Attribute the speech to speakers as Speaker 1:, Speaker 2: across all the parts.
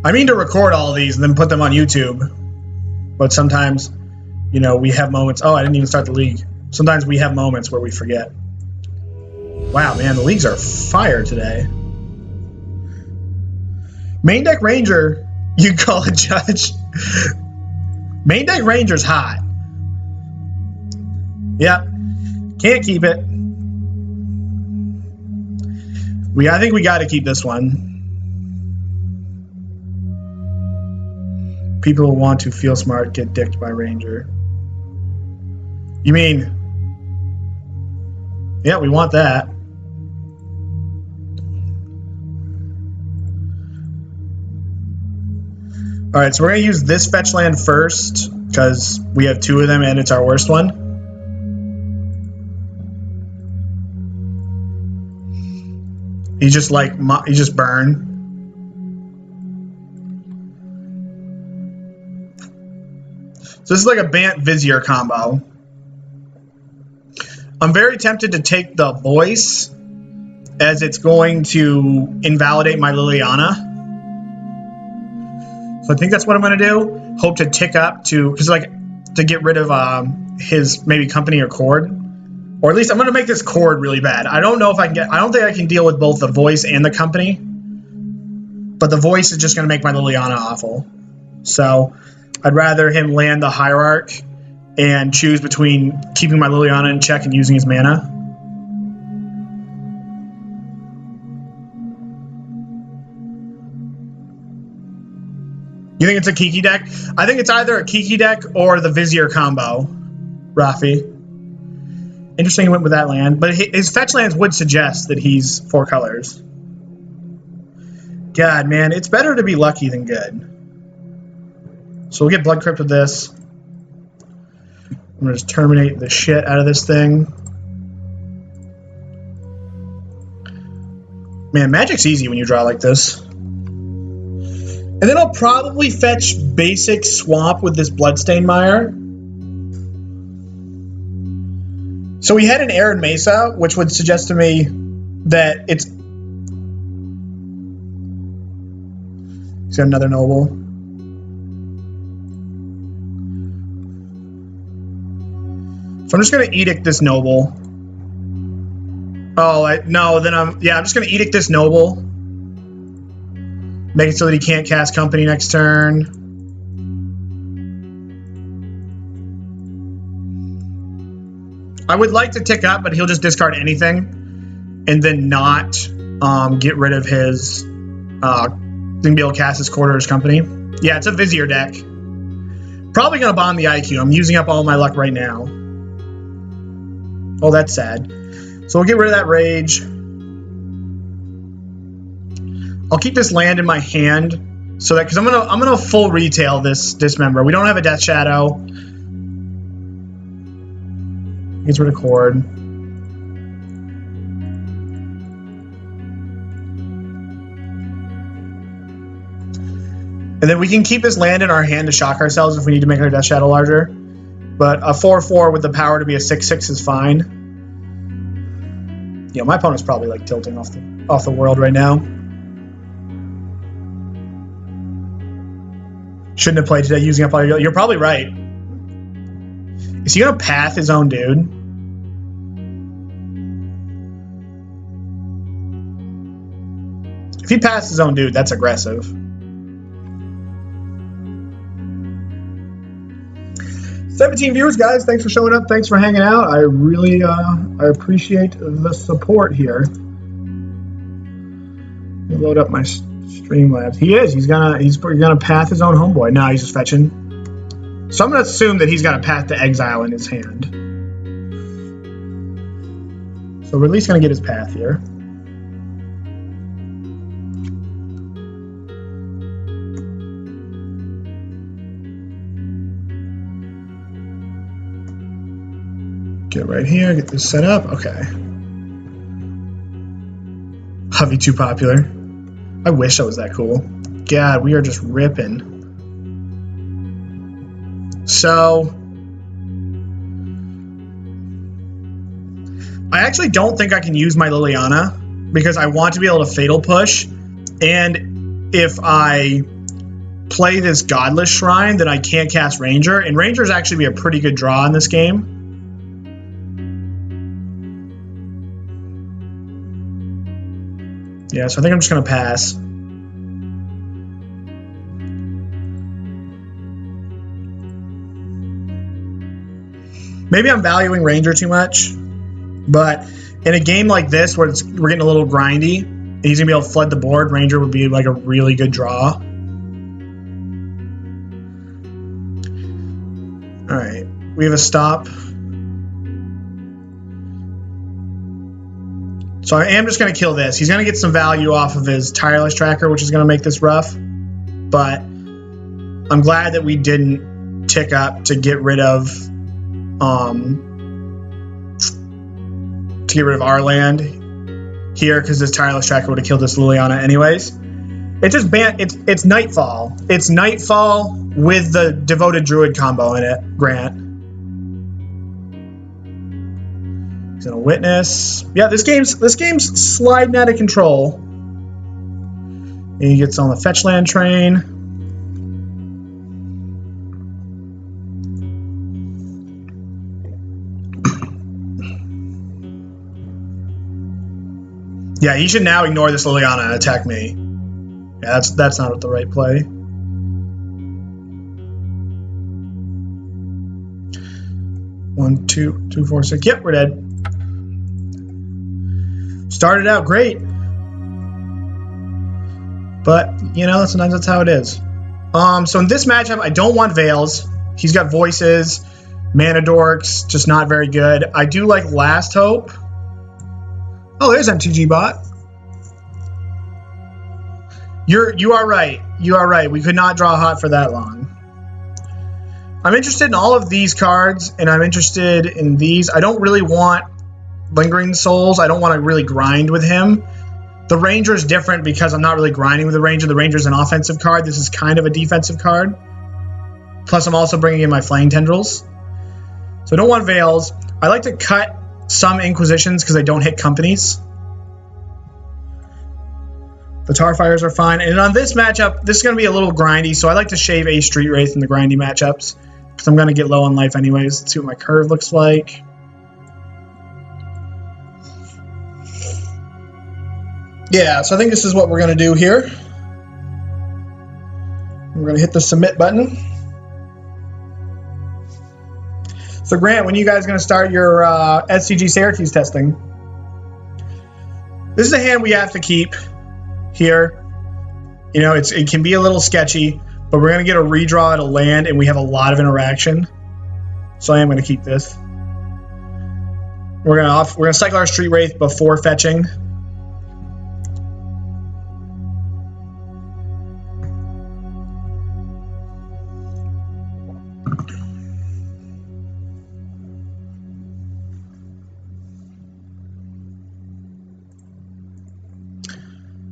Speaker 1: I mean to record all of these and then put them on YouTube. But sometimes, you know, we have moments. Oh, I didn't even start the league. Sometimes we have moments where we forget. Wow, man, the leagues are fire today. Main deck Ranger, you call a judge. Main deck Ranger's hot. Yep. Can't keep it. I think we got to keep this one. People who want to feel smart get dicked by Ranger. You mean... Yeah, we want that. Alright, so we're going to use this fetch land first, because we have 2 of them and it's our worst one. He just burn. So this is like a Bant Vizier combo. I'm very tempted to take the voice, as it's going to invalidate my Liliana. So I think that's what I'm going to do. Hope to tick up to get rid of his maybe company or cord. Or at least I'm going to make this cord really bad. I don't know if I can get... I don't think I can deal with both the voice and the company. But the voice is just going to make my Liliana awful. So I'd rather him land the Hierarch and choose between keeping my Liliana in check and using his mana. You think it's a Kiki deck? I think it's either a Kiki deck or the Vizier combo, Rafi. Interesting he went with that land, but his fetch lands would suggest that he's 4 colors. God, man, it's better to be lucky than good. So we'll get Bloodcrypt with this. I'm going to just terminate the shit out of this thing. Man, Magic's easy when you draw like this. And then I'll probably fetch basic Swamp with this Bloodstained Mire. So we had an Arid Mesa, which would suggest to me that it's... He's got another Noble. So I'm just going to Edict this Noble. Oh, no, then I'm just going to Edict this Noble. Make it so that he can't cast Company next turn. I would like to tick up, but he'll just discard anything and then not get rid of his then be able to cast his Quarter's Company. Yeah, it's a Vizier deck. Probably going to bond the IQ. I'm using up all my luck right now. Oh, that's sad. So we'll get rid of that Rage. I'll keep this land in my hand so that, because I'm gonna full retail this Dismember. We don't have a Death Shadow. Gets rid of Cord. And then we can keep this land in our hand to shock ourselves if we need to make our Death Shadow larger. But a 4/4 with the power to be a 6/6 is fine. Yeah, my opponent's probably like tilting off the world right now. Shouldn't have played today using up all your... You're probably right. Is he gonna path his own dude? If he passes his own dude, that's aggressive. 17 viewers, guys. Thanks for showing up. Thanks for hanging out. I really I appreciate the support here. Let me load up my Streamlabs. He's gonna path his own homeboy. No, he's just fetching. So I'm gonna assume that he's got a path to exile in his hand. So we're at least gonna get his path here. Get right here, get this set up. Okay. Hovey too popular. I wish I was that cool. God, we are just ripping. So I actually don't think I can use my Liliana because I want to be able to Fatal Push, and if I play this Godless Shrine, then I can't cast Ranger, and Rangers actually be a pretty good draw in this game. Yeah, so I think I'm just going to pass. Maybe I'm valuing Ranger too much, but in a game like this where we're getting a little grindy, and he's going to be able to flood the board, Ranger would be like a really good draw. All right, we have a stop. So I am just going to kill this. He's going to get some value off of his Tireless Tracker, which is going to make this rough. But I'm glad that we didn't tick up to get rid of our land here, because this Tireless Tracker would have killed this Liliana anyways. It's just it's Nightfall. It's Nightfall with the Devoted Druid combo in it, Grant. He's gonna Witness. Yeah, this game's sliding out of control. And he gets on the fetch land train. Yeah, he should now ignore this Liliana and attack me. Yeah, that's not the right play. One, two, 4, 6. Yep, we're dead. Started out great, but you know sometimes that's how it is. So in this matchup, I don't want Veils. He's got Voices, Mana Dorks, just not very good. I do like Last Hope. Oh, there's MTG bot. You are right. You are right. We could not draw hot for that long. I'm interested in all of these cards, and I'm interested in these. I don't really want Lingering Souls. I don't want to really grind with him. The Ranger is different because I'm not really grinding with the Ranger. The Ranger is an offensive card. This is kind of a defensive card. Plus, I'm also bringing in my Flaying Tendrils. So I don't want Veils. I like to cut some Inquisitions because they don't hit companies. The Tarfires are fine. And on this matchup, this is going to be a little grindy, so I like to shave a Street Wraith in the grindy matchups because I'm going to get low on life anyways. Let's see what my curve looks like. Yeah, so I think this is what we're going to do here. We're going to hit the submit button. So Grant, when are you guys going to start your SCG Syracuse testing? This is a hand we have to keep here. You know, it can be a little sketchy, but we're going to get a redraw at a land, and we have a lot of interaction. So I am going to keep this. We're going to cycle our Street Wraith before fetching.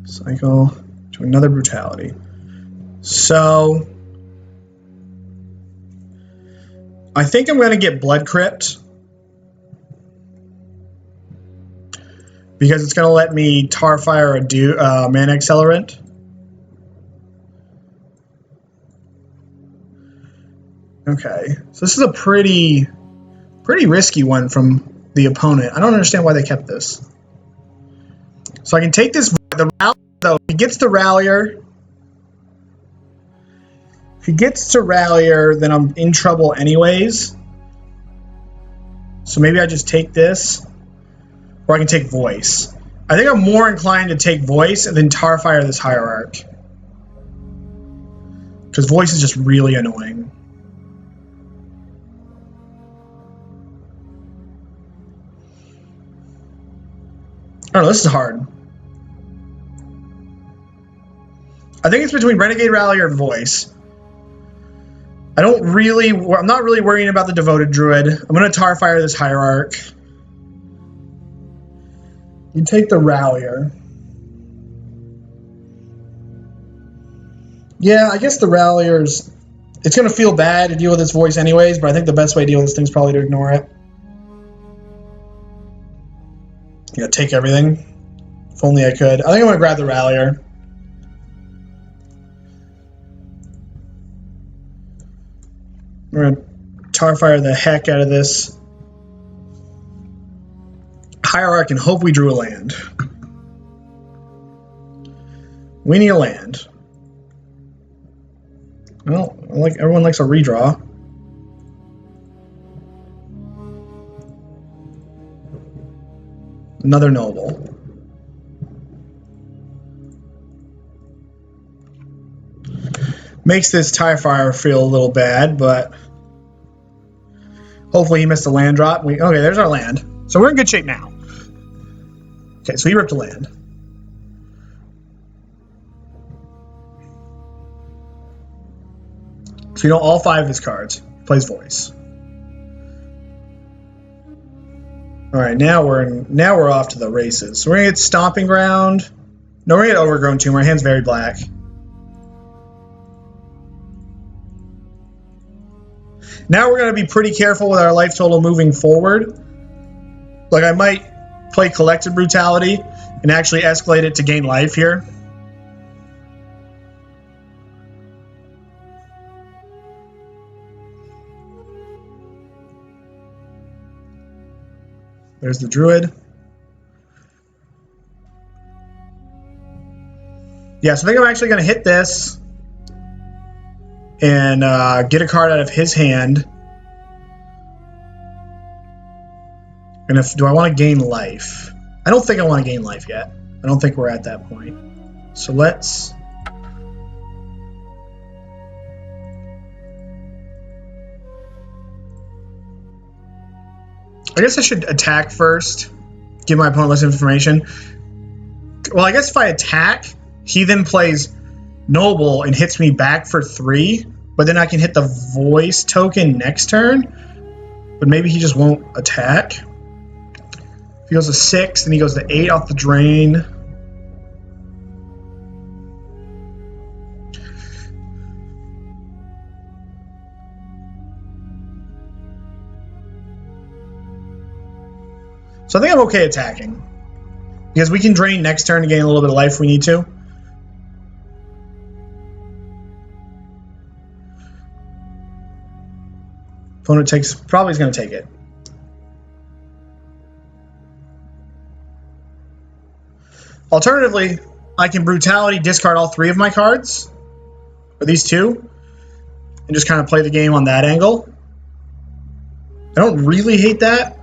Speaker 1: Cycle to another Brutality. So I think I'm going to get Bloodcrypt because it's going to let me Tarfire a Mana Accelerant. Okay, so this is a pretty risky one from the opponent. I don't understand why they kept this. So I can take this. The Rallier, though, if he gets to Rallier, then I'm in trouble anyways. So maybe I just take this, or I can take Voice. I think I'm more inclined to take Voice and then Tarfire this Hierarch, because Voice is just really annoying. I don't know, this is hard. I think it's between Renegade Rallier and Voice. I'm not really worrying about the Devoted Druid. I'm going to Tarfire this Hierarch. You take the Rallier. Yeah, I guess the Rallier's... It's going to feel bad to deal with its Voice anyways, but I think the best way to deal with this thing is probably to ignore it. Yeah, take everything. If only I could. I think I'm going to grab the Rallier. We're going to Tarfire the heck out of this Hierarch and hope we drew a land. We need a land. Well, like everyone likes a redraw. Another noble. Makes this Tarfire feel a little bad, but hopefully he missed a land drop. Okay, there's our land. So we're in good shape now. Okay, so he ripped a land. So you know all 5 of his cards. Plays voice. All right, now we're off to the races. So we're gonna get Stomping Ground. No, we're gonna get Overgrown Tomb. Our hand's very black. Now we're gonna be pretty careful with our life total moving forward. Like I might play Collective Brutality and actually escalate it to gain life here. There's the Druid. Yeah, so I think I'm actually going to hit this and get a card out of his hand. And do I want to gain life? I don't think I want to gain life yet. I don't think we're at that point. So let's... I guess I should attack first. Give my opponent less information. Well, I guess if I attack, he then plays Noble and hits me back for 3. But then I can hit the voice token next turn. But maybe he just won't attack. If he goes to 6, then he goes to 8 off the drain. So I think I'm okay attacking. Because we can drain next turn to gain a little bit of life if we need to. Opponent takes, probably is going to take it. Alternatively, I can Brutality discard all 3 of my cards. Or these 2. And just kind of play the game on that angle. I don't really hate that.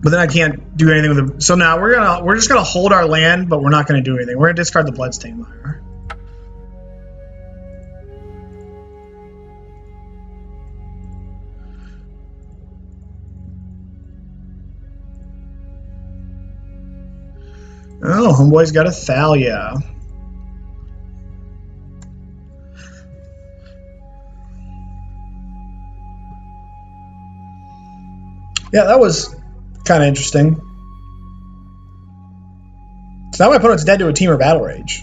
Speaker 1: But then I can't do anything with it. So now we're just gonna hold our land, but we're not gonna do anything. We're gonna discard the Bloodstained Mire. Oh, homeboy's got a Thalia. Yeah, that was kind of interesting. So now my opponent's dead to a Temur Battle Rage.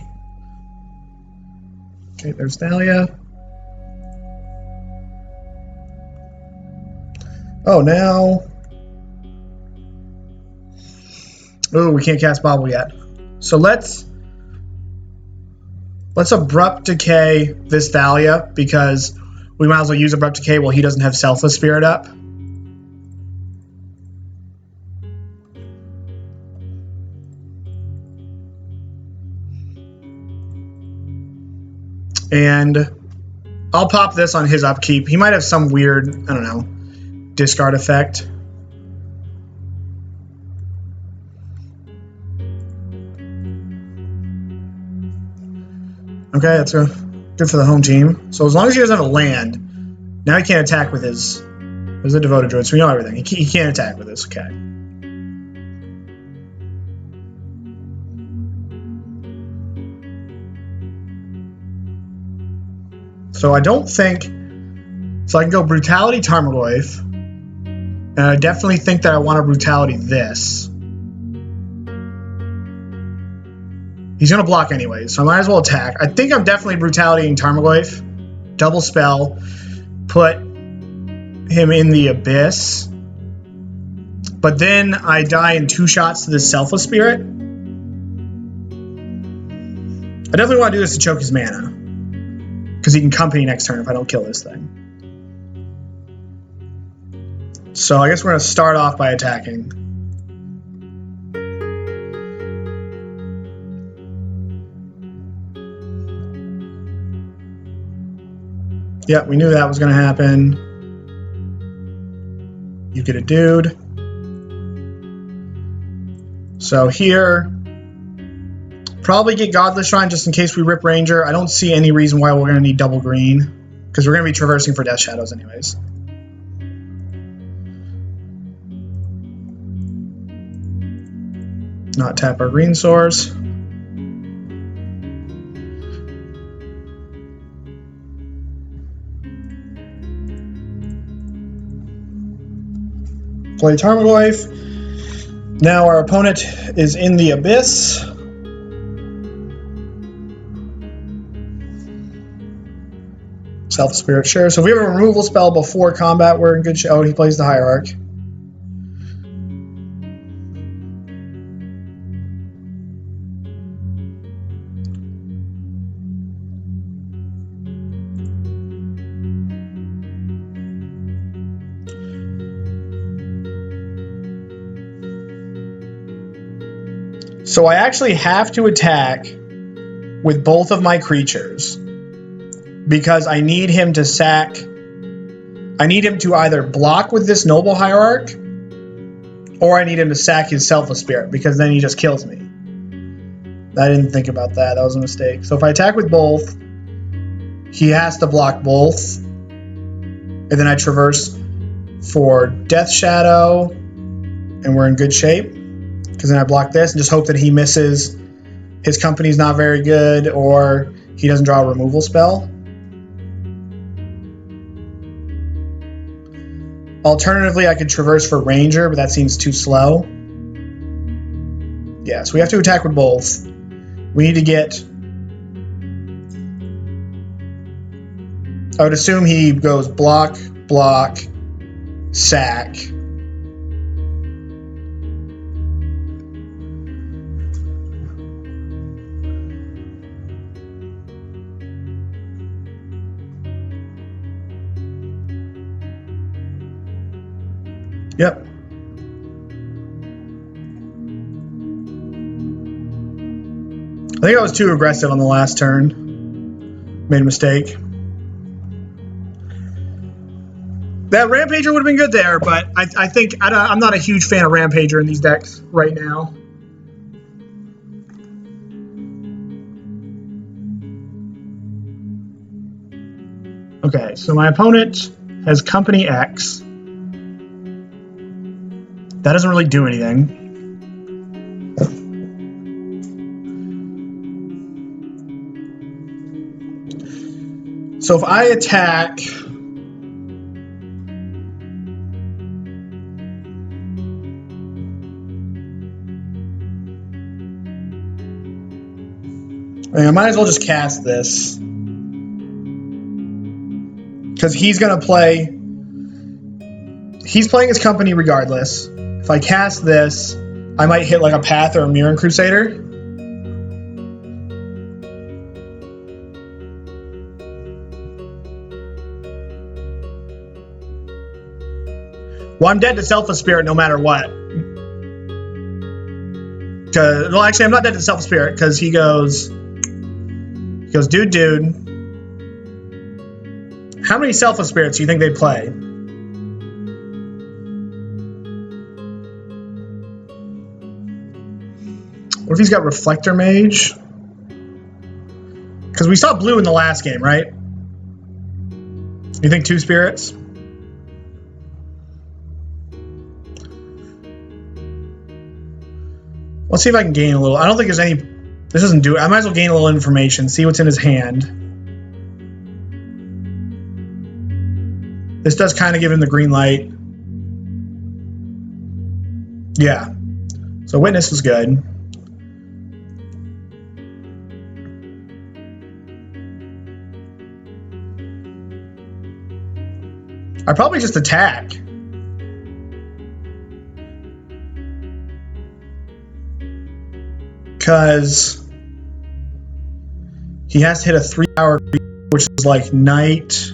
Speaker 1: Okay, there's Thalia. Oh, now... Oh, we can't cast Bauble yet. So let's Abrupt Decay this Thalia, because we might as well use Abrupt Decay while he doesn't have Selfless Spirit up. And I'll pop this on his upkeep. He might have some weird, I don't know, discard effect. Okay, that's good for the home team. So as long as he doesn't have a land, now he can't attack with his... There's a Devoted Druid, so we know everything. He can't attack with this, okay. So I don't think... So I can go Brutality Tarmogoyf. And I definitely think that I want to Brutality this. He's going to block anyway, so I might as well attack. I think I'm definitely Brutalitying Tarmogoyf. Double spell. Put him in the Abyss. But then I die in 2 shots to this Selfless Spirit. I definitely want to do this to choke his mana. Because he can company next turn if I don't kill this thing. So I guess we're going to start off by attacking. Yeah, we knew that was going to happen. You get a dude. So here, probably get Godless Shrine just in case we rip Ranger. I don't see any reason why we're going to need double green, because we're going to be traversing for Death Shadows anyways. Not tap our green source. Play Tarmogoyf. Now our opponent is in the Abyss. Self-Spirit, sure. So if we have a removal spell before combat, we're in good shape. Oh, he plays the Hierarch. So I actually have to attack with both of my creatures because I need him to sack. I need him to either block with this Noble Hierarch or I need him to sack his Selfless Spirit because then he just kills me. I didn't think about that. That was a mistake. So if I attack with both, he has to block both. And then I traverse for Death Shadow and we're in good shape. Because then I block this and just hope that he misses. His company's not very good, or he doesn't draw a removal spell. Alternatively, I could traverse for Ranger, but that seems too slow. Yeah, so we have to attack with both. We need to get... I would assume he goes block, block, sack. Yep. I think I was too aggressive on the last turn. Made a mistake. That Rampager would have been good there, but I think I'm not a huge fan of Rampager in these decks right now. Okay, so my opponent has Company X. That doesn't really do anything. So if I attack... I might as well just cast this. Because he's going to play... He's playing his company regardless. If I cast this, I might hit like a Path or a Mirren Crusader. Well, I'm dead to Selfless Spirit no matter what. Well, actually, I'm not dead to Selfless Spirit because he goes, dude. How many Selfless Spirits do you think they play? What if he's got Reflector Mage? Because we saw blue in the last game, right? You think 2 spirits? Let's see if I can gain a little. I don't think there's any... This doesn't do it. I might as well gain a little information, see what's in his hand. This does kind of give him the green light. Yeah. So Witness was good. I probably just attack. Because he has to hit a 3-power which is like night.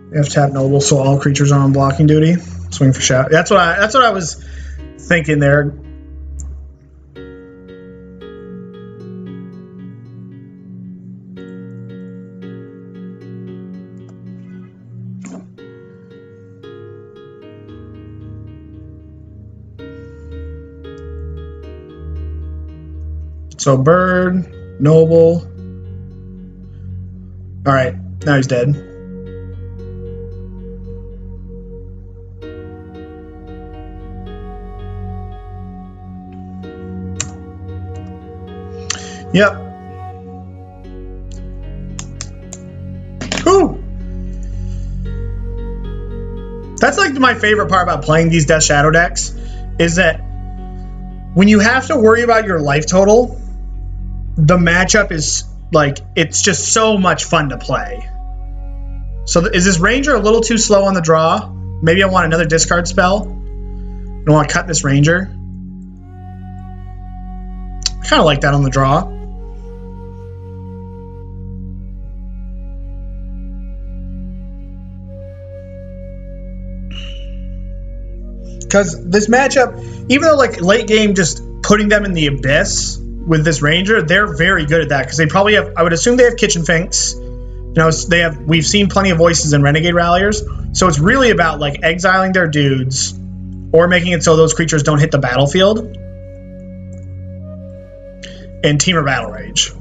Speaker 1: We have tap noble, so all creatures are on blocking duty. Swing for shadow. That's what I was thinking there. So bird, noble. All right, now he's dead. Yep. Whew. That's like my favorite part about playing these Death Shadow decks, is that when you have to worry about your life total, the matchup is like, it's just so much fun to play. So is this Ranger a little too slow on the draw? Maybe I want another discard spell. I want to cut this Ranger. I kind of like that on the draw. Because this matchup, even though like late game, just putting them in the abyss with this Ranger, they're very good at that, because they probably have, I would assume they have Kitchen Finks. You know, they have, we've seen plenty of voices in Renegade Ralliers, so it's really about like exiling their dudes or making it so those creatures don't hit the battlefield. And Temur Battle Rage.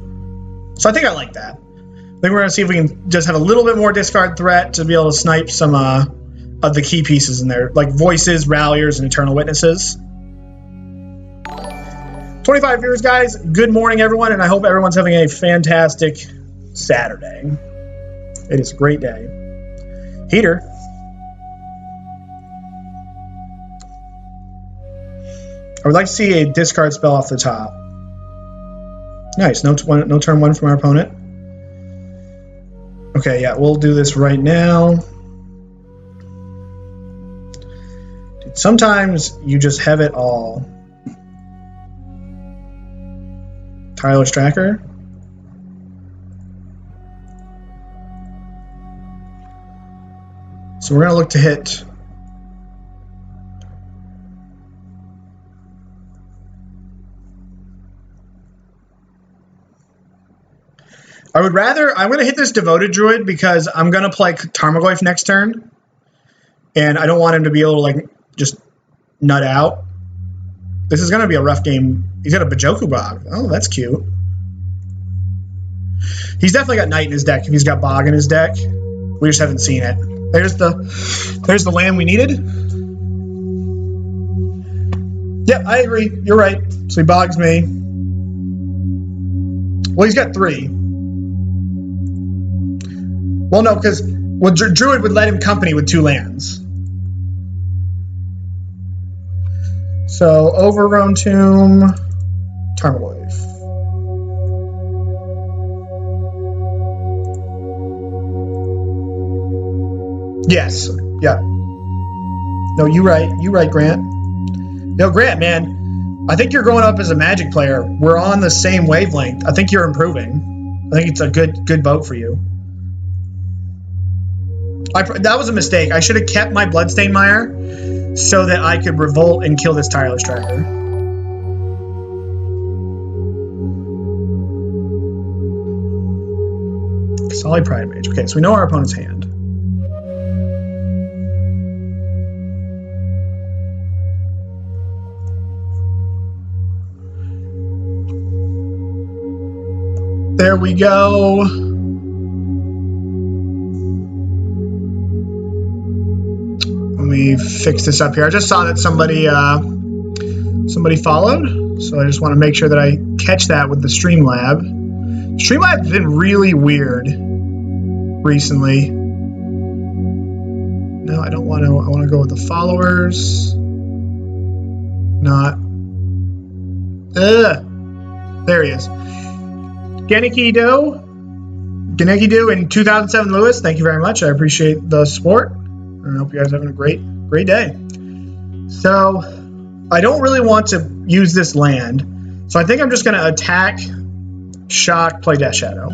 Speaker 1: So I think I like that. I think we're going to see if we can just have a little bit more discard threat to be able to snipe some of the key pieces in there, like Voices, Ralliers, and Eternal Witnesses. 25 viewers, guys. Good morning, everyone, and I hope everyone's having a fantastic Saturday. It is a great day. Heater. I would like to see a discard spell off the top. Nice. No turn one from our opponent. Okay, yeah, we'll do this right now. Dude, sometimes you just have it all. Tireless Tracker. So we're going to look to hit. I'm going to hit this Devoted Druid because I'm going to play Tarmogoyf next turn. And I don't want him to be able to, like, just nut out. This is going to be a rough game. He's got a Bajoku Bog. Oh, that's cute. He's definitely got Knight in his deck if he's got Bog in his deck. We just haven't seen it. There's the land we needed. Yep, I agree. You're right. So he Bogs me. Well, he's got 3. Well, no, because Druid would let him company with 2 lands. So, Overgrown Tomb, Tarmogoyf. Yes, yeah. No, you right, Grant. No, Grant, man, I think you're growing up as a Magic player. We're on the same wavelength. I think you're improving. I think it's a good vote for you. That was a mistake. I should have kept my Bloodstained Mire so that I could revolt and kill this Tireless Tracker. Solid Pride Mage. Okay, so we know our opponent's hand. There we go. Let me fix this up here. I just saw that somebody followed, so I just want to make sure that I catch that with the Streamlab. Streamlab's been really weird recently. No, I don't want to. I want to go with the followers. Not. There he is. Geneki-Do in 2007 Lewis, thank you very much. I appreciate the support. I hope you guys are having a great day. So I don't really want to use this land, so I think I'm just going to attack, shock, play Death Shadow.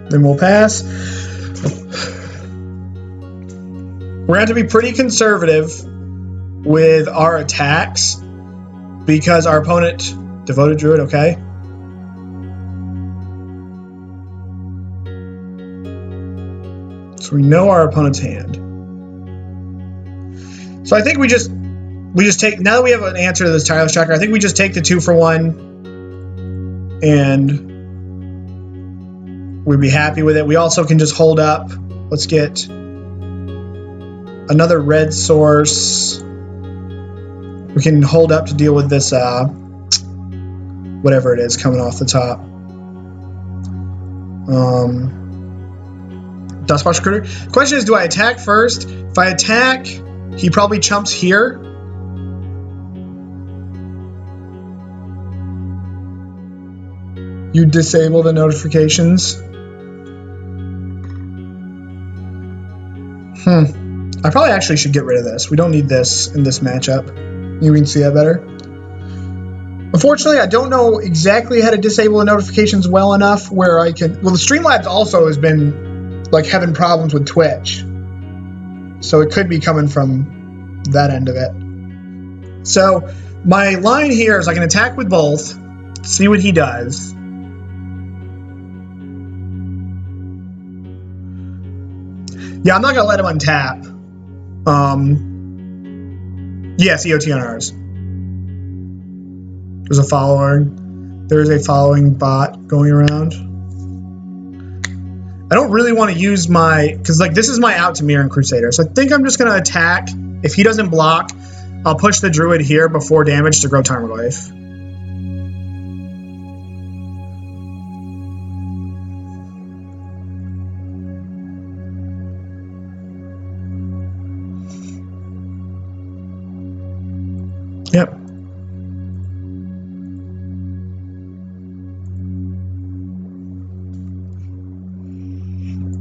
Speaker 1: Then we'll pass. We're going to have to be pretty conservative with our attacks because our opponent... Devoted Druid, okay. So we know our opponent's hand. So I think we just take... Now that we have an answer to this Tireless Tracker, I think we just take the 2-for-1 and... we'd be happy with it. We also can just hold up. Let's get another red source. We can hold up to deal with this, whatever it is coming off the top. Dustwatch Critter. Question is, do I attack first? If I attack, he probably chumps here. You disable the notifications. I probably actually should get rid of this. We don't need this in this matchup. You can see that better. Unfortunately, I don't know exactly how to disable the notifications well enough where I can... Well, the Streamlabs also has been, like, having problems with Twitch. So it could be coming from that end of it. So my line here is I can attack with both, see what he does. Yeah, I'm not going to let him untap. Yes, EOT on ours. There's a follower. There's a following bot going around. I don't really want to use my... Because, like, this is my out to Mirror and Crusader. So I think I'm just going to attack. If he doesn't block, I'll push the Druid here before damage to grow Tarmogoyf. Yep.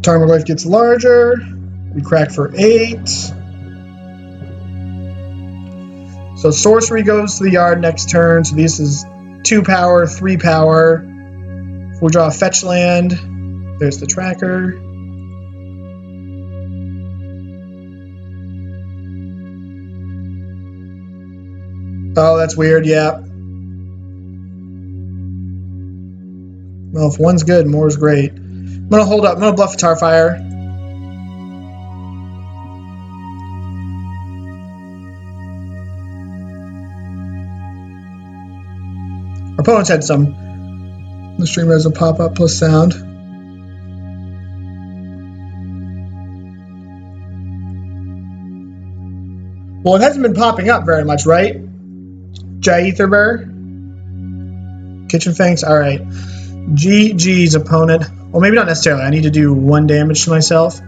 Speaker 1: Tarmogoyf gets larger. We crack for 8. So sorcery goes to the yard next turn. So this is 2 power, 3 power. If we draw a fetch land, there's the tracker. Oh, that's weird, yeah. Well, if one's good, more's great. I'm going to hold up. I'm going to bluff a Tarfire. Our opponents had some. The stream has a pop-up plus sound. Well, it hasn't been popping up very much, right? Jaetherbear. Kitchen Fangs. All right. GG's opponent. Well, maybe not necessarily. I need to do 1 damage to myself.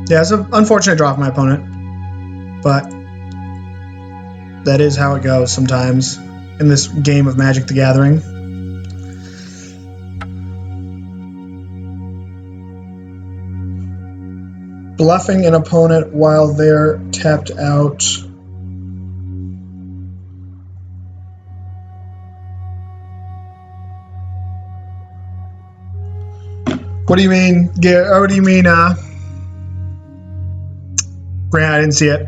Speaker 1: Yeah, it's an unfortunate draw for my opponent. But that is how it goes sometimes in this game of Magic the Gathering. Bluffing an opponent while they're tapped out. What do you mean, Garrett? Or what do you mean, Grant? I didn't see it.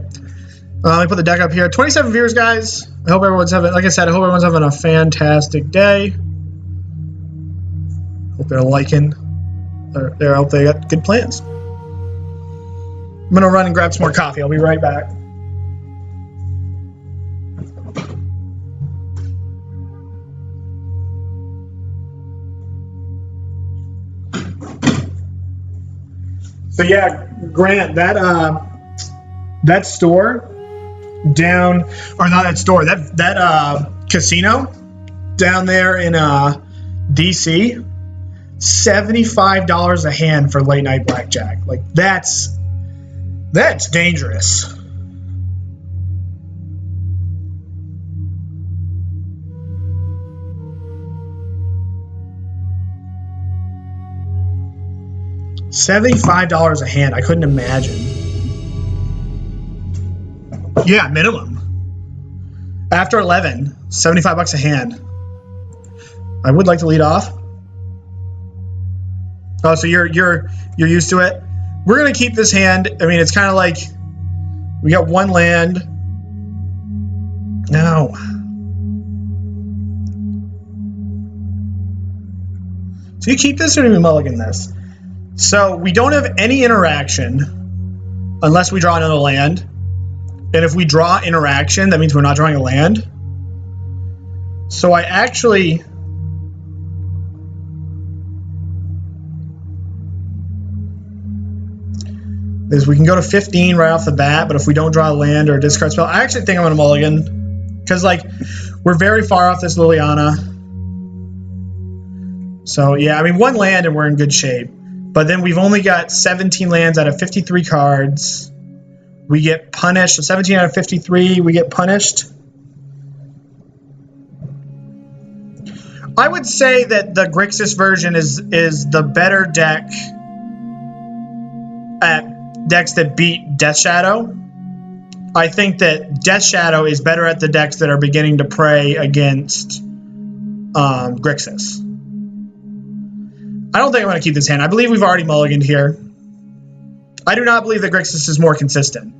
Speaker 1: Let me put the deck up here. 27 viewers, guys. I hope everyone's having, like I said, I hope everyone's having a fantastic day. Hope they're liking. I hope they got good plans. I'm going to run and grab some more coffee. I'll be right back. So yeah, Grant, that store down, or not that store, that casino down there in DC, $75 a hand for late night blackjack. Like that's dangerous. $75 a hand. I couldn't imagine. Yeah, minimum. After 11, $75 a hand. I would like to lead off. Oh, so you're used to it. We're gonna keep this hand. I mean, it's kind of like we got one land. No. So you keep this or do we mulligan this? So we don't have any interaction unless we draw another land. And if we draw interaction, that means we're not drawing a land. So I actually... is we can go to 15 right off the bat, but if we don't draw a land or a discard spell, I actually think I'm going to mulligan. Because, like, we're very far off this Liliana. So, yeah, I mean, one land and we're in good shape. But then we've only got 17 lands out of 53 cards. We get punished. So 17 out of 53, we get punished. I would say that the Grixis version is the better deck at decks that beat Death Shadow. I think that Death Shadow is better at the decks that are beginning to prey against Grixis. I don't think I'm going to keep this hand. I believe we've already mulliganed here. I do not believe that Grixis is more consistent.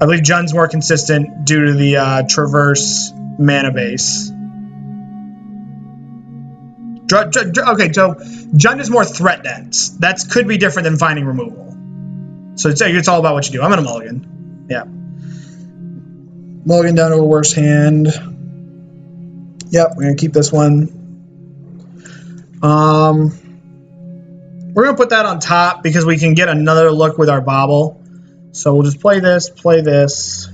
Speaker 1: I believe Jund's more consistent due to the Traverse mana base. Okay, so Jund is more threat dense. That could be different than finding removal. So it's all about what you do. I'm going to mulligan. Yeah. Mulligan down to a worse hand. Yep, we're going to keep this one. We're going to put that on top because we can get another look with our Bauble. So we'll just play this, play this.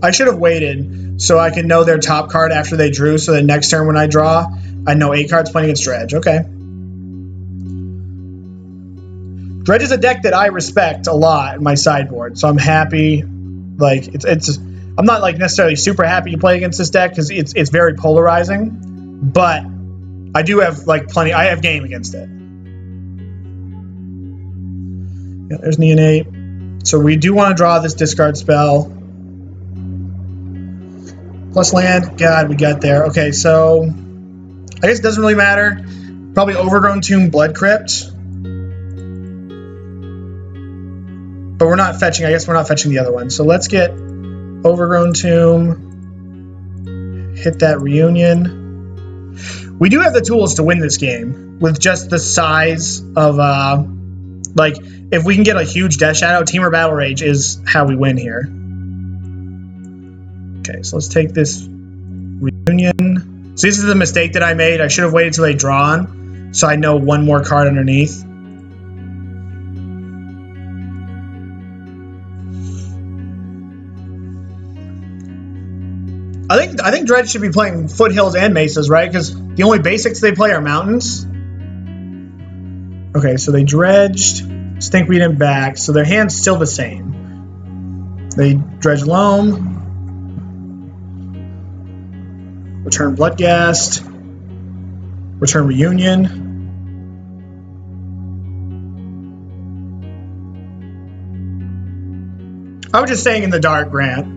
Speaker 1: I should have waited so I can know their top card after they drew, so that next turn when I draw, I know 8 cards playing against Dredge. Okay. Dredge is a deck that I respect a lot in my sideboard, so I'm happy. Like I'm not like necessarily super happy to play against this deck because it's very polarizing, but I do have like plenty. I have game against it. Yeah, there's Neonate. So we do want to draw this discard spell. Plus land. God, we got there. Okay, so I guess it doesn't really matter. Probably Overgrown Tomb, Bloodcrypt. But we're not fetching. I guess we're not fetching the other one. So let's get Overgrown Tomb. Hit that Reunion. We do have the tools to win this game with just the size of like if we can get a huge Death Shadow, Temur Battle Rage is how we win here. Okay, so let's take this Reunion. So this is the mistake that I made. I should have waited till they draw on, so I know one more card underneath. I think Dredge should be playing Foothills and Mesas, right? Because the only basics they play are mountains. Okay, so they dredged Stinkweed and back, so their hand's still the same. They dredge Loam. Return Bloodghast. Return Reunion. I was just saying in the dark, Grant.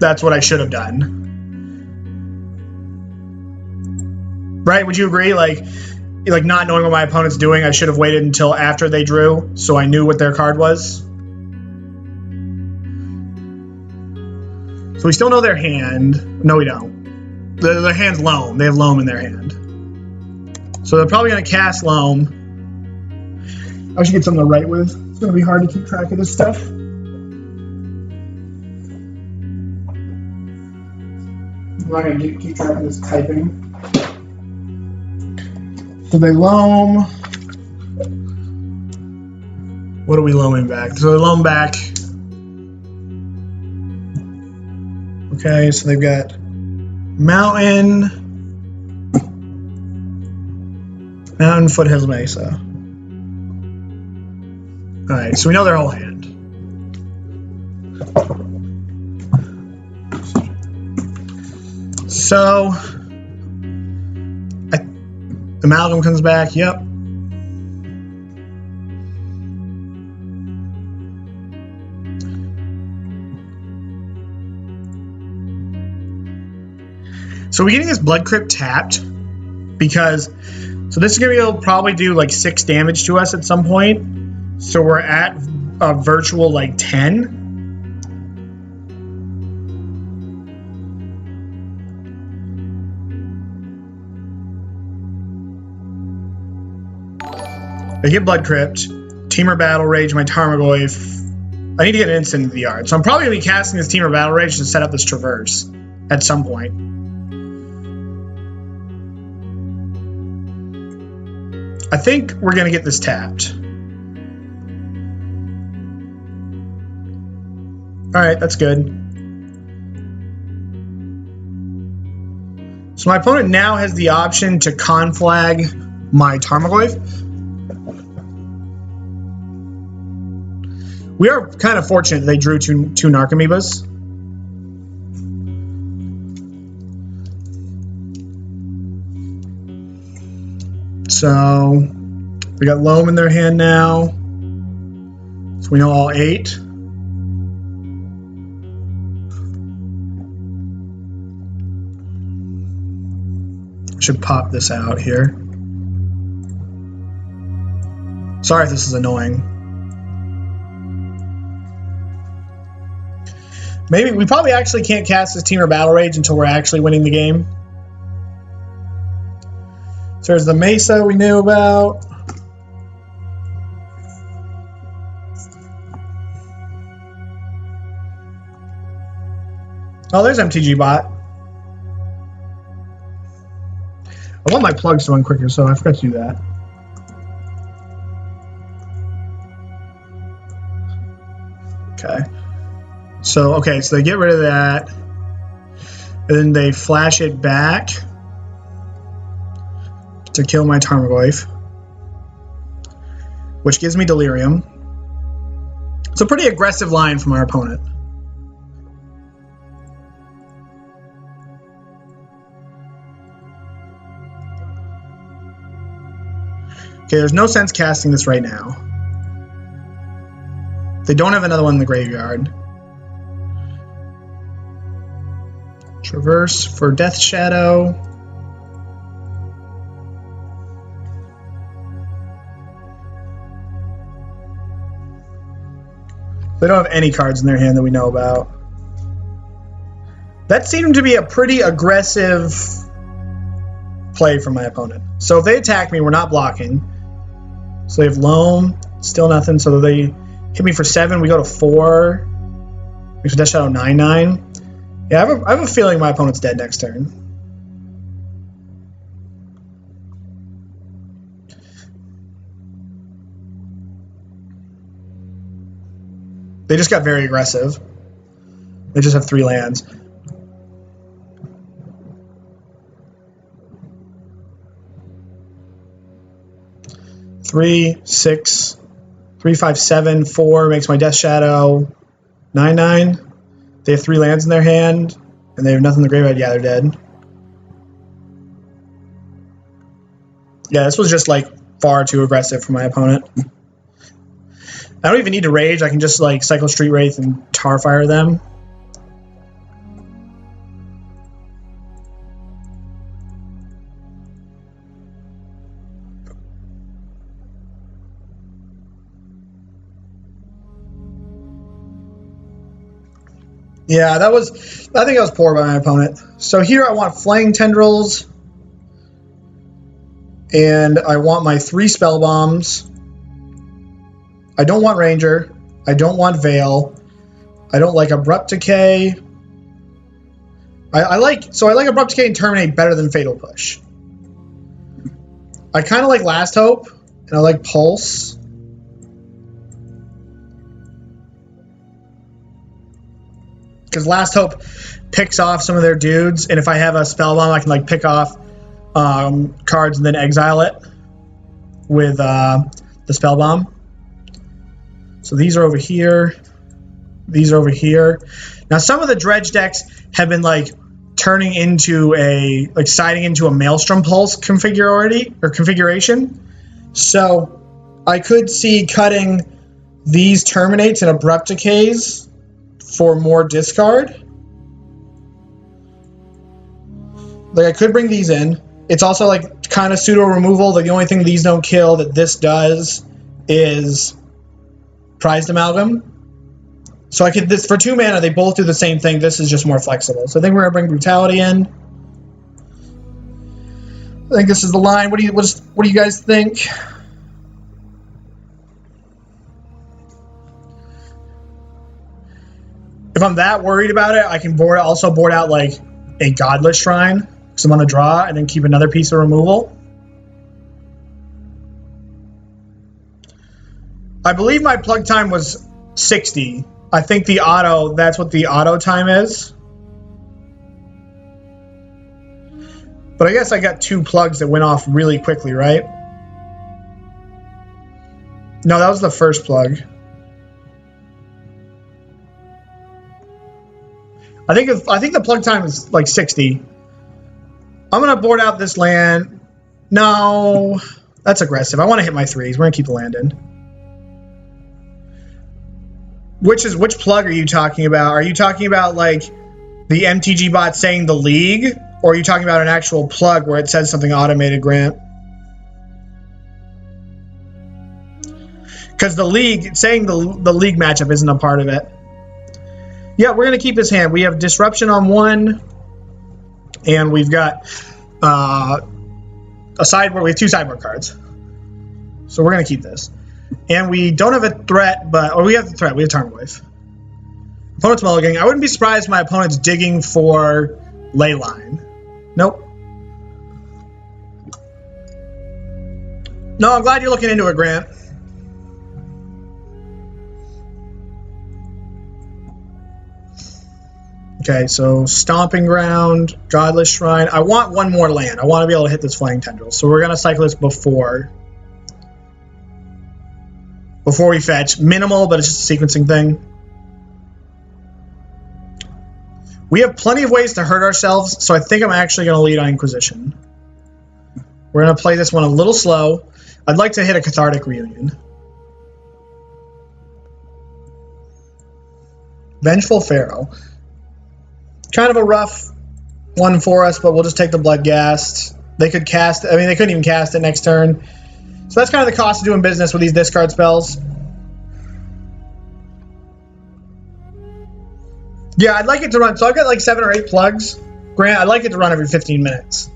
Speaker 1: That's what I should have done. Right? Would you agree? Like not knowing what my opponent's doing, I should have waited until after they drew so I knew what their card was. So we still know their hand. No, we don't. Their hand's Loam. They have Loam in their hand. So they're probably going to cast Loam. I should get something to write with. It's going to be hard to keep track of this stuff. I'm not going to keep track of this typing. So they loam. What are we loaming back? So they loam back. Okay, so they've got Mountain, Foothills, Mesa. Alright, so we know their whole hand. So, Amalgam comes back, yep. So we're getting this Bloodcrypt tapped because, so this is going to be able to probably do like 6 damage to us at some point. So we're at a virtual like 10. I get Bloodcrypt, Temur Battle Rage, my Tarmogoyf. I need to get an instant into the yard. So I'm probably going to be casting this Temur Battle Rage to set up this Traverse at some point. I think we're going to get this tapped. Alright, that's good. So my opponent now has the option to conflag my Tarmogoyf. We are kind of fortunate that they drew two Narcomoebas. So we got Loam in their hand now. So we know all 8. Should pop this out here. Sorry if this is annoying. Maybe we probably actually can't cast this Temur Battle Rage until we're actually winning the game. So there's the Mesa we knew about. Oh, there's MTG Bot. I want my plugs to run quicker, so I forgot to do that. Okay. So they get rid of that. And then they flash it back to kill my Tarmogoyf, which gives me Delirium. It's a pretty aggressive line from our opponent. Okay, there's no sense casting this right now. They don't have another one in the graveyard. Traverse for Death Shadow. They don't have any cards in their hand that we know about. That seemed to be a pretty aggressive play from my opponent. So if they attack me, we're not blocking. So they have Loam, still nothing. So they hit me for 7. We go to 4. Makes Death Shadow 9/9. Yeah, I have a feeling my opponent's dead next turn. They just got very aggressive. They just have 3 lands. Three, 6, 3, 5, 7, 4 makes my Death Shadow 9/9. They have 3 lands in their hand, and they have nothing in the graveyard. Yeah, they're dead. Yeah, this was just like far too aggressive for my opponent. I don't even need to rage. I can just like cycle Street Wraith and Tarfire them. Yeah, I think that was poor by my opponent. So here I want Flaying Tendrils, and I want my 3 Spellbombs. I don't want Ranger. I don't want Veil. I don't like Abrupt Decay. I like Abrupt Decay and Terminate better than Fatal Push. I kind of like Last Hope, and I like Pulse. Because Last Hope picks off some of their dudes, and if I have a Spellbomb, I can like pick off cards and then exile it with the Spellbomb. So these are over here. These are over here. Now some of the dredge decks have been like turning into a siding into a Maelstrom Pulse configuration. So I could see cutting these Terminates and Abrupt Decays for more discard. Like I could bring these in. It's also like kind of pseudo removal. Like the only thing these don't kill that this does is Prized Amalgam. So I could this for 2 mana. They both do the same thing. This is just more flexible. So I think we're gonna bring Brutality in. I think this is the line. What do you guys think? If I'm that worried about it, I can also board out like a Godless Shrine because I'm on a draw, and then keep another piece of removal. I believe my plug time was 60. I think the auto, that's what the auto time is. But I guess I got 2 plugs that went off really quickly, right? No, that was the first plug. I think the plug time is like 60. I'm going to board out this land. No, that's aggressive. I want to hit my 3s. We're going to keep the land in. Which plug are you talking about? Are you talking about like the MTG bot saying the league, or are you talking about an actual plug where it says something automated, Grant? Because the league saying the league matchup isn't a part of it. Yeah, we're gonna keep this hand. We have Disruption on 1, and we've got a sideboard. We have 2 sideboard cards, so we're gonna keep this. And we don't have a threat, we have the threat. We have Tarmogoyf. Opponent's mulliganing. I wouldn't be surprised if my opponent's digging for Leyline. Nope. No, I'm glad you're looking into it, Grant. Okay, so Stomping Ground, Godless Shrine. I want 1 more land. I want to be able to hit this Flaying Tendrils. So we're going to cycle this before we fetch. Minimal, but it's just a sequencing thing. We have plenty of ways to hurt ourselves, so I think I'm actually going to lead on Inquisition. We're going to play this one a little slow. I'd like to hit a Cathartic Reunion. Vengeful Pharaoh. Kind of a rough one for us, but we'll just take the Bloodghast. They could cast... I mean, they couldn't even cast it next turn. So that's kind of the cost of doing business with these discard spells. Yeah, I'd like it to run. So I've got like 7 or 8 plugs. Grant, I'd like it to run every 15 minutes.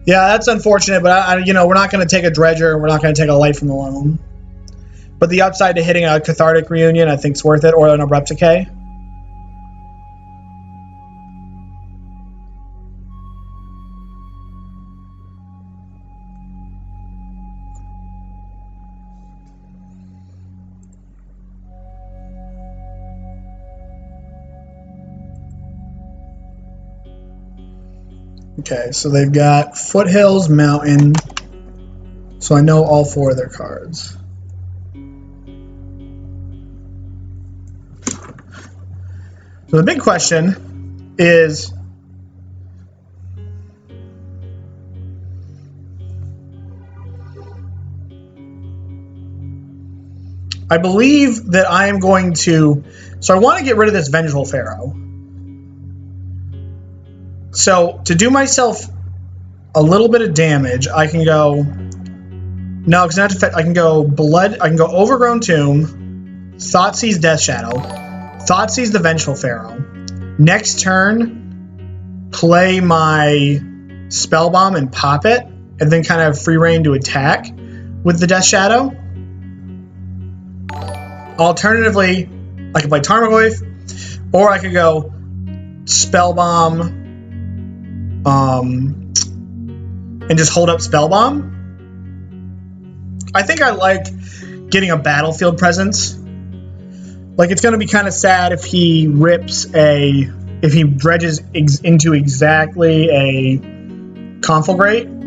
Speaker 1: Yeah, that's unfortunate, but we're not going to take a Dredger. We're not going to take a Light from the Loam. But the upside to hitting a Cathartic Reunion, I think, is worth it, or an Abrupt Decay. Okay, so they've got Foothills, Mountain. So I know all 4 of their cards. So the big question is, I believe that I am going to, so I want to get rid of this Vengeful Pharaoh. So to do myself a little bit of damage, I can go, no, because I can go Overgrown Tomb, Thoughtseize Death Shadow, Thoughtseize the Vengeful Pharaoh. Next turn, play my Spellbomb and pop it, and then kind of free reign to attack with the Death Shadow. Alternatively, I could play Tarmogoyf, or I could go Spellbomb, and just hold up Spellbomb. I think I like getting a battlefield presence. Like, it's going to be kind of sad if he if he dredges into exactly a Conflagrate.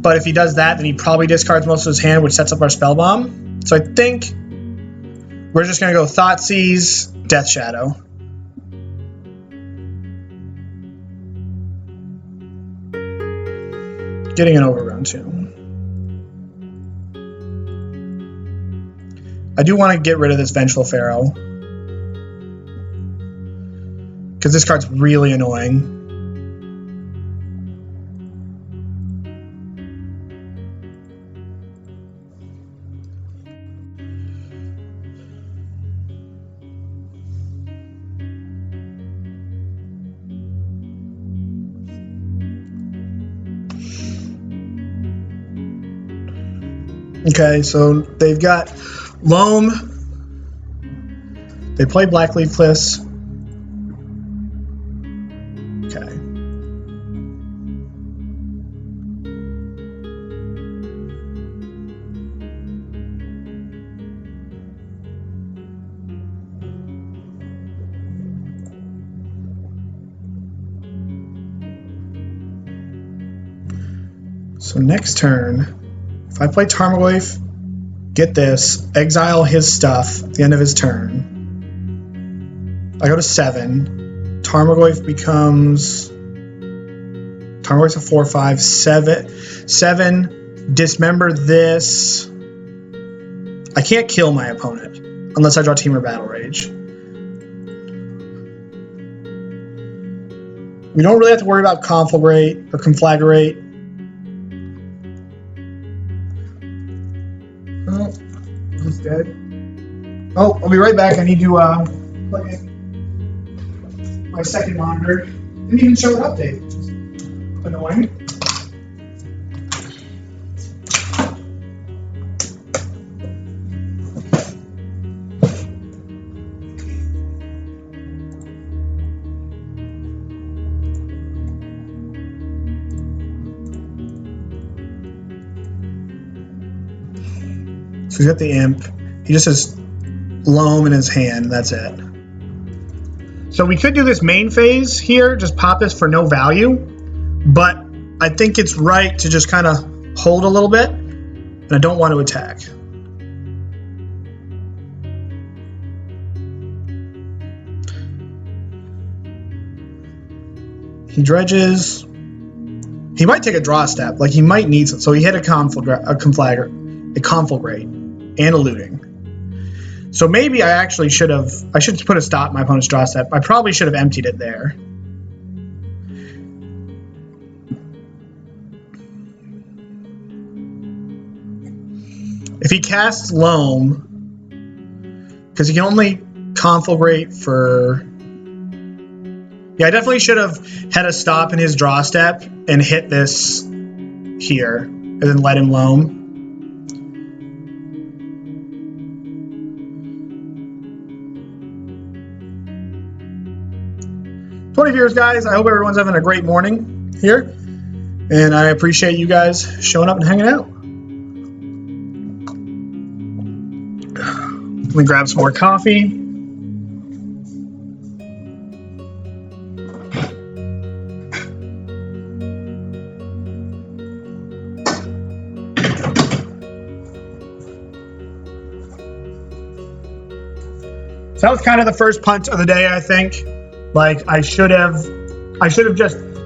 Speaker 1: But if he does that, then he probably discards most of his hand, which sets up our Spellbomb. So I think we're just going to go Thoughtseize, Death Shadow. Getting an Overgrown Tomb. I do want to get rid of this Vengeful Pharaoh, because this card's really annoying. Okay, so they've got Loam. They play Blackleaf Cliffs. Okay. So next turn, if I play Tarmogoyf, get this, exile his stuff at the end of his turn. I go to 7. Tarmogoyf becomes... Tarmogoyf's a 4/5. 7. Dismember this. I can't kill my opponent unless I draw Temur Battle Rage. We don't really have to worry about Conflagrate or Conflagrate. Oh, he's dead. Oh, I'll be right back. I need to plug in my second monitor. Didn't even show an update. Annoying. So he's got the imp. He just has Loam in his hand. That's it. So we could do this main phase here, just pop this for no value, but I think it's right to just kind of hold a little bit, and I don't want to attack. He dredges. He might take a draw step. Like, he might need some. So he hit a Conflagrate, and a looting. So maybe I should put a stop in my opponent's draw step. I probably should have emptied it there. If he casts Loam, because he can only Conflagrate for... Yeah, I definitely should have had a stop in his draw step and hit this here, and then let him Loam. 20 viewers, guys. I hope everyone's having a great morning here, and I appreciate you guys showing up and hanging out. Let me grab some more coffee. So that was kind of the first punt of the day, I think. Like, I should have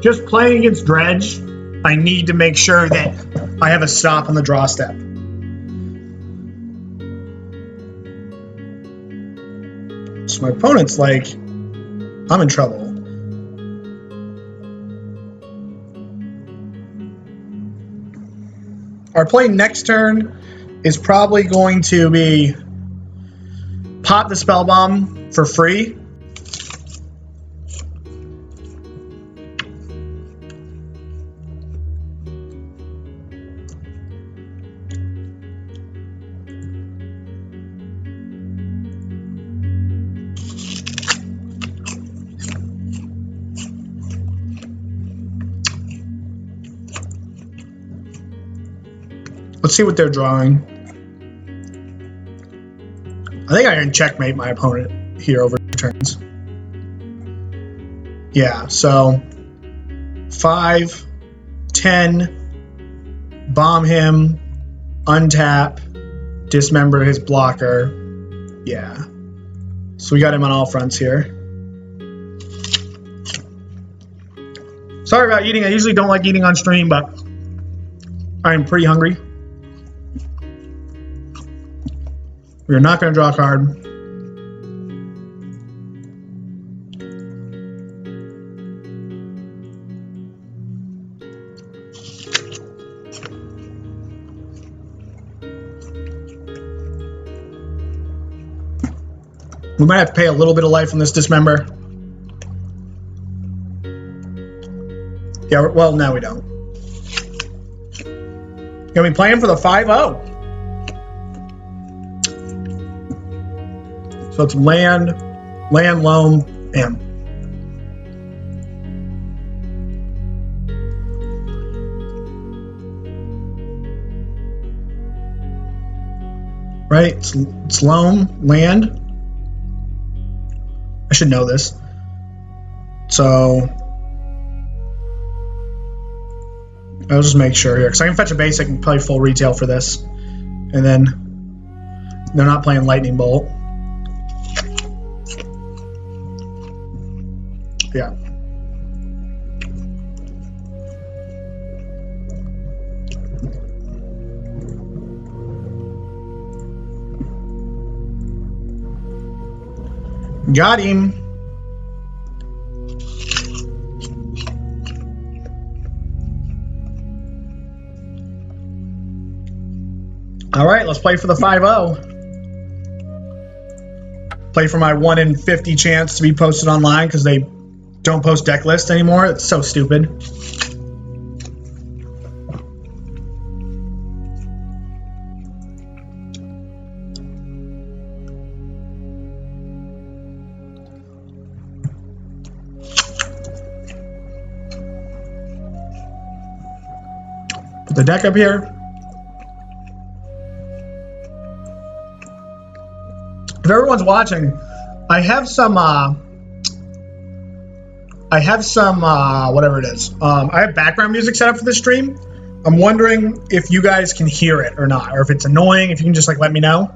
Speaker 1: just playing against Dredge. I need to make sure that I have a stop on the draw step. So my opponent's like, I'm in trouble. Our play next turn is probably going to be pop the Spellbomb for free. Let's see what they're drawing. I think I can checkmate my opponent here over turns. Yeah, so 5, 10, bomb him, untap, dismember his blocker. Yeah. So we got him on all fronts here. Sorry about eating. I usually don't like eating on stream, but I'm pretty hungry. We're not going to draw a card. We might have to pay a little bit of life on this Dismember. Yeah, well, no, we don't. Gonna be playing for the 5-0. So it's land, loam, M. Right? It's loam, land. I should know this. So I'll just make sure here, because I can fetch a basic and play full retail for this. And then they're not playing Lightning Bolt. Yeah. Got him. All right, let's play for the 5-0. Play for my 1 in 50 chance to be posted online because they don't post deck lists anymore. It's so stupid. Put the deck up here. If everyone's watching, I have some whatever it is. I have background music set up for this stream. I'm wondering if you guys can hear it or not, or if it's annoying, if you can just like let me know.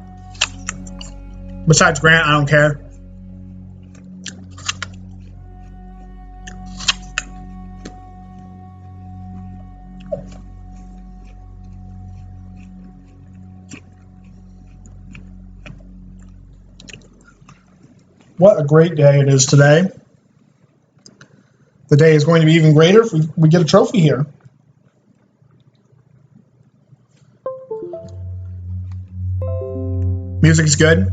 Speaker 1: Besides Grant, I don't care. What a great day it is today. The day is going to be even greater if we get a trophy here. Music is good.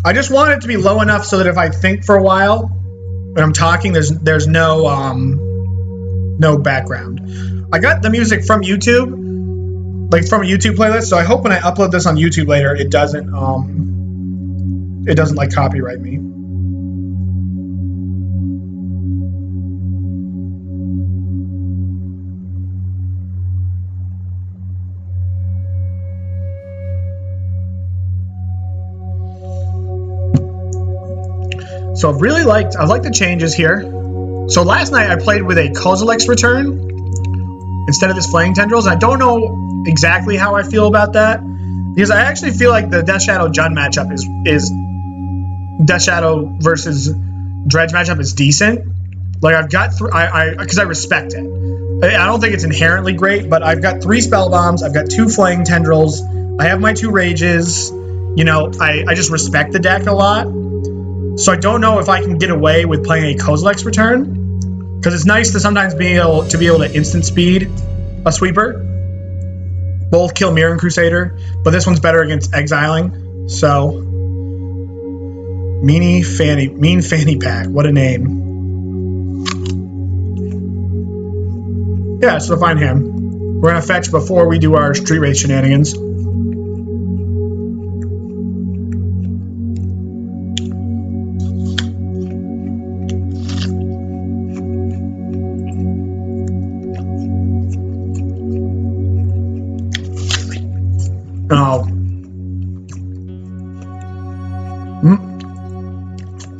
Speaker 1: I just want it to be low enough so that if I think for a while when I'm talking, there's no no background. I got the music from YouTube, like from a YouTube playlist. So I hope when I upload this on YouTube later, it doesn't like copyright me. So I like the changes here. So last night I played with a Kozilek's Return instead of this Flaying Tendrils. I don't know exactly how I feel about that because I actually feel like the Death Shadow Jund matchup is Death Shadow versus Dredge matchup is decent. Like I've got because I respect it. I don't think it's inherently great, but I've got 3 Spellbombs. I've got 2 Flaying Tendrils. I have my 2 Rages. You know, I just respect the deck a lot. So I don't know if I can get away with playing a Kozilek's Return because it's nice to sometimes be able to instant speed a sweeper. Both kill Mirror and Crusader, but this one's better against exiling. So Mean Fanny Pack, what a name. Yeah, so fine hand. We're gonna fetch before we do our Street Wraith shenanigans.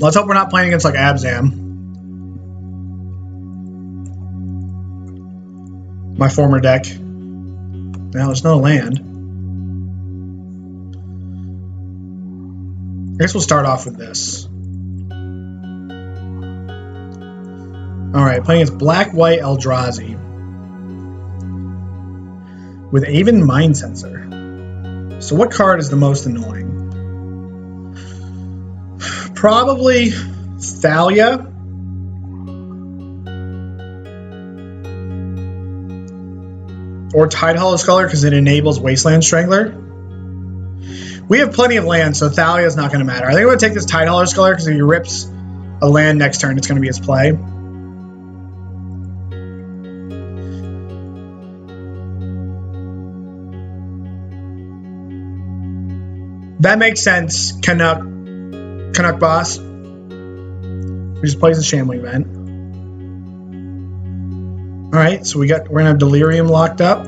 Speaker 1: Let's hope we're not playing against like Abzam. My former deck. Now there's no land. I guess we'll start off with this. Alright, playing against Black-White Eldrazi. With Aven Mind Sensor. So what card is the most annoying? Probably Thalia. Or Tidehollow Sculler because it enables Wasteland Strangler. We have plenty of land, so Thalia is not going to matter. I think I'm going to take this Tidehollow Sculler because if he rips a land next turn, it's going to be his play. That makes sense, Canuck Boss. He just plays the Shambling Vent. Alright, so we're gonna have Delirium locked up.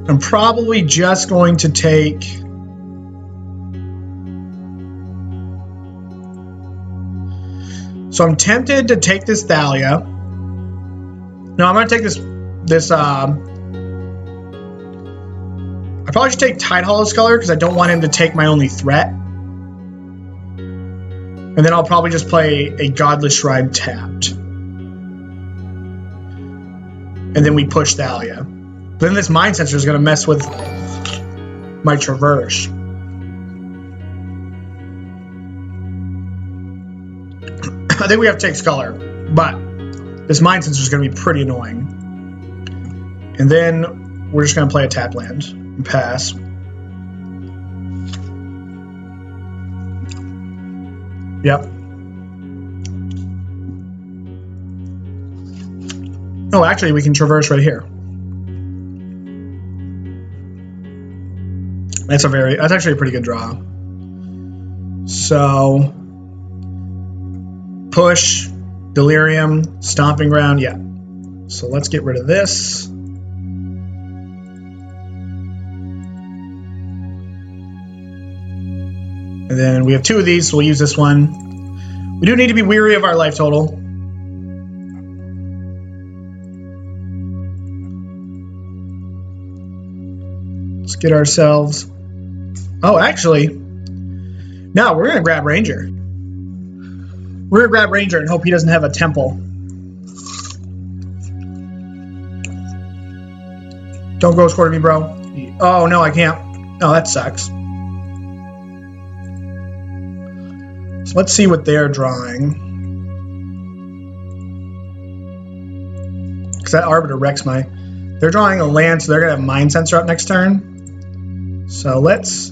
Speaker 1: I'm probably just going to take so I'm tempted to take this Thalia. No, I'm gonna take this I probably should take Tidehollow Sculler because I don't want him to take my only threat. And then I'll probably just play a Godless Shrine tapped. And then we push Thalia. But then this Mind Sensor is going to mess with my Traverse. I think we have to take Sculler. But this Mind Sensor is going to be pretty annoying. And then we're just going to play a tap land and pass. Yep. Oh, actually, we can Traverse right here. That's actually a pretty good draw. So, push, Delirium, Stomping Ground, yeah. So let's get rid of this. And then we have two of these, so we'll use this one. We do need to be weary of our life total. Let's get ourselves... Oh, actually... No, we're going to grab Ranger. We're going to grab Ranger and hope he doesn't have a Temple. Don't Ghost Quarter me, bro. Oh, no, I can't. Oh, that sucks. So let's see what they're drawing. Because that Arbiter wrecks my... They're drawing a land, so they're going to have Mind Sensor up next turn. So let's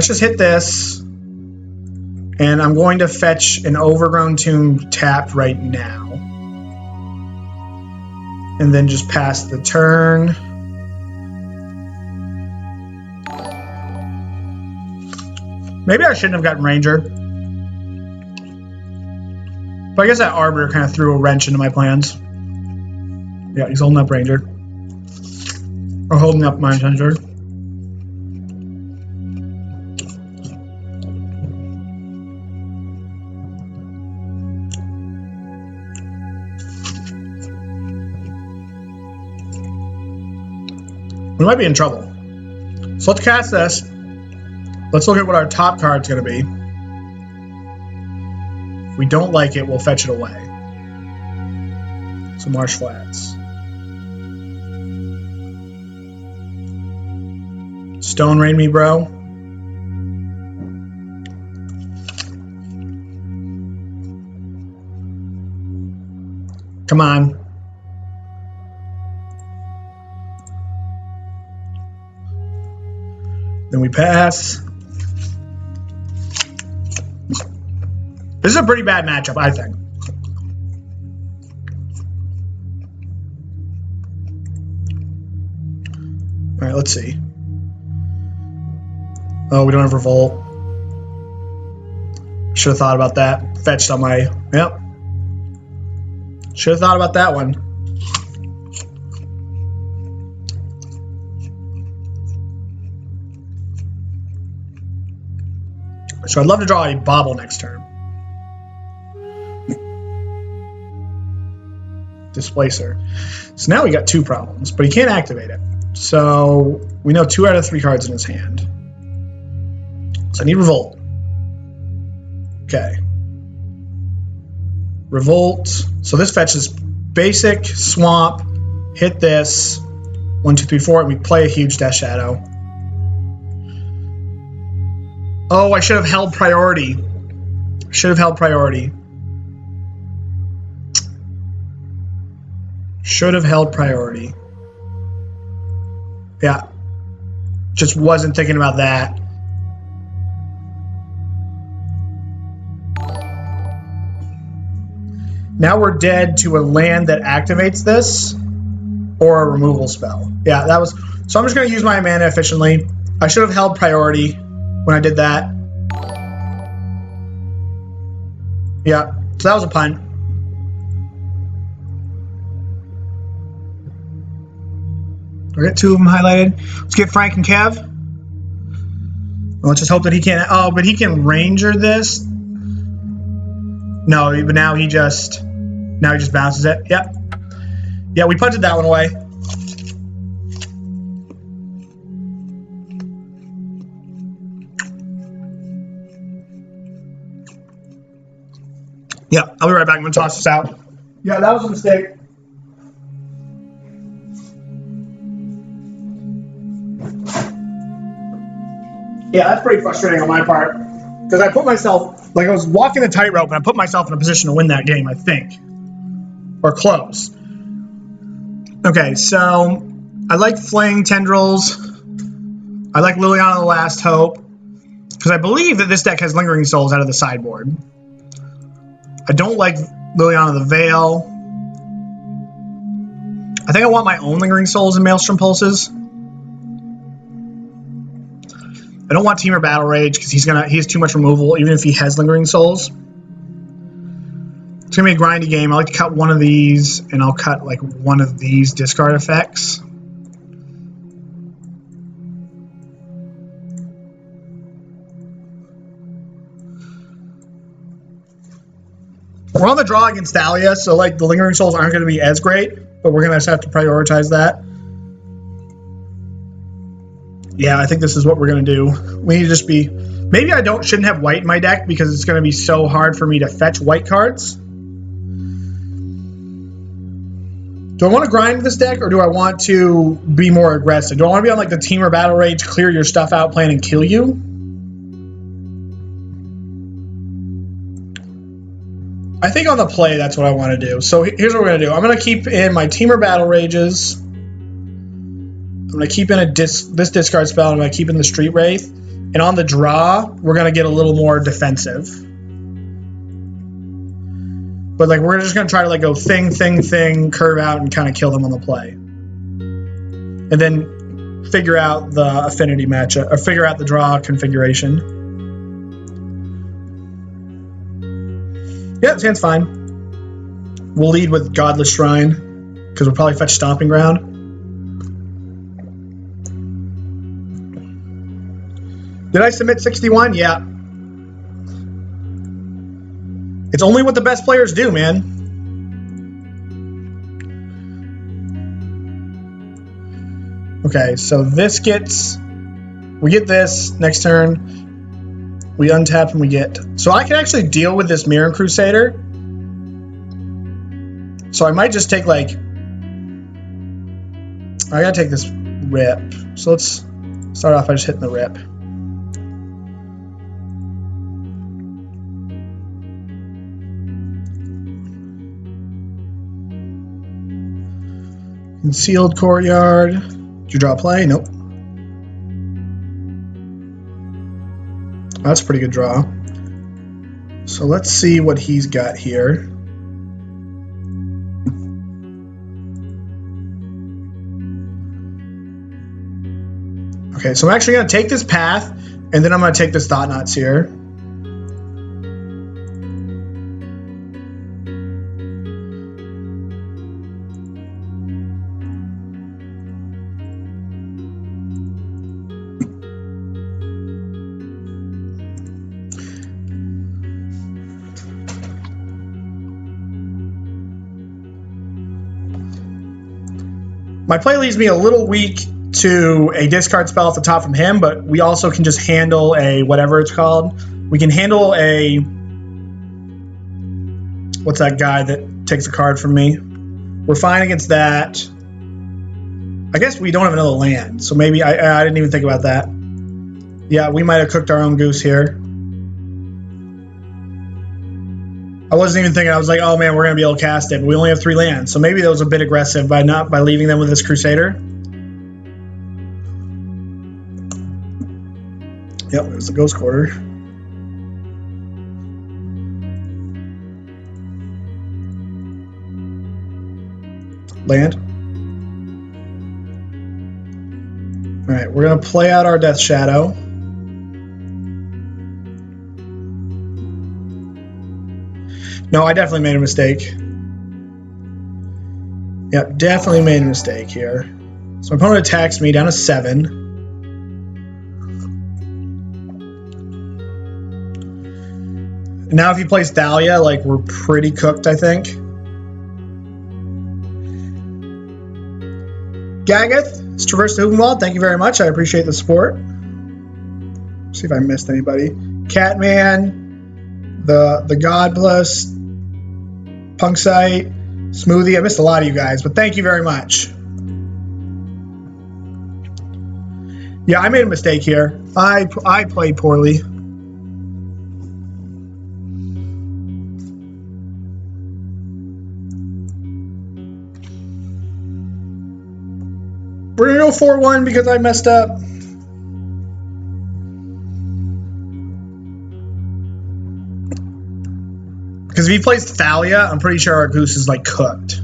Speaker 1: just hit this. And I'm going to fetch an Overgrown Tomb tapped right now. And then just pass the turn. Maybe I shouldn't have gotten Ranger. But I guess that Arbiter kind of threw a wrench into my plans. Yeah, he's holding up Ranger. Or holding up Mind Sensor. We might be in trouble. So let's cast this. Let's look at what our top card's going to be. If we don't like it, we'll fetch it away. So Marsh Flats. Stone Rain me, bro. Come on. Then we pass. This is a pretty bad matchup, I think. All right, let's see. Oh, we don't have Revolt. Should have thought about that. Fetched on my... Yep. Should have thought about that one. So I'd love to draw a Bauble next turn. Displacer. So now we got 2 problems, but he can't activate it. So we know 2 out of 3 cards in his hand. So I need Revolt. Okay. Revolt. So this fetches basic, swamp, hit this. 1, 2, 3, 4, and we play a huge Death Shadow. Oh, I should have held priority. Should have held priority. Should have held priority. Yeah. Just wasn't thinking about that. Now we're dead to a land that activates this or a removal spell. Yeah, that was... So I'm just going to use my mana efficiently. I should have held priority when I did that. Yeah, so that was a pun. I'll get 2 of them highlighted. Let's get Frank and Kev. Let's just hope that he can't... Oh, but he can Ranger this? No, but now he just... Now he just bounces it. Yep. Yeah, we punted that one away. Yeah, I'll be right back. I'm going to toss this out. Yeah, that was a mistake. Yeah, that's pretty frustrating on my part. Because I put myself, like I was walking the tightrope and I put myself in a position to win that game, I think. Or close. Okay, so I like Flaying Tendrils. I like Liliana the Last Hope. Because I believe that this deck has Lingering Souls out of the sideboard. I don't like Liliana the Veil. I think I want my own Lingering Souls and Maelstrom Pulses. I don't want Temur Battle Rage because he has too much removal, even if he has Lingering Souls. It's gonna be a grindy game. I like to cut one of these, and I'll cut like one of these discard effects. We're on the draw against Thalia, so like the Lingering Souls aren't going to be as great, but we're going to just have to prioritize that. Yeah, I think this is what we're going to do. We need to just be... Maybe I shouldn't have white in my deck because it's going to be so hard for me to fetch white cards. Do I want to grind this deck, or do I want to be more aggressive? Do I want to be on like the Temur Battle Rage, clear your stuff out plan and kill you? I think on the play, that's what I want to do. So here's what we're going to do. I'm going to keep in my Temur Battle Rages. I'm going to keep in this discard spell. I'm going to keep in the Street Wraith. And on the draw, we're going to get a little more defensive. But like we're just going to try to like go thing, curve out, and kind of kill them on the play. And then figure out the affinity matchup, or figure out the draw configuration. Yeah, it stands fine. We'll lead with Godless Shrine, because we'll probably fetch Stomping Ground. Did I submit 61? Yeah. It's only what the best players do, man. Okay, so this gets... We get this next turn. We untap and we get... So I can actually deal with this Mirror Crusader. So I might just take, like... I gotta take this rip. So let's start off by just hitting the rip. Concealed Courtyard. Did you draw a play? Nope. That's a pretty good draw. So let's see what he's got here. Okay, so I'm actually going to take this path, and then I'm going to take this Thoughtseize here. My play leaves me a little weak to a discard spell off the top from him, but we also can just handle a whatever it's called. We can handle a... What's that guy that takes a card from me? We're fine against that. I guess we don't have another land, so maybe... I didn't even think about that. Yeah, we might have cooked our own goose here. I wasn't even thinking, I was like, oh man, we're going to be able to cast it, but we only have 3 lands, so maybe that was a bit aggressive by leaving them with this Crusader. Yep, there's the Ghost Quarter. Land. Alright, we're going to play out our Death Shadow. No, I definitely made a mistake. Yep, definitely made a mistake here. So my opponent attacks me down to 7. Now if he plays Thalia, like, we're pretty cooked, I think. Gagath, it's Traverse the Ulvenwald. Thank you very much. I appreciate the support. See if I missed anybody. Catman, the Godless, Punksite, Smoothie. I missed a lot of you guys, but thank you very much. Yeah, I made a mistake here. I played poorly. We're going to go 4-1 because I messed up. Because if he plays Thalia, I'm pretty sure our goose is, like, cooked.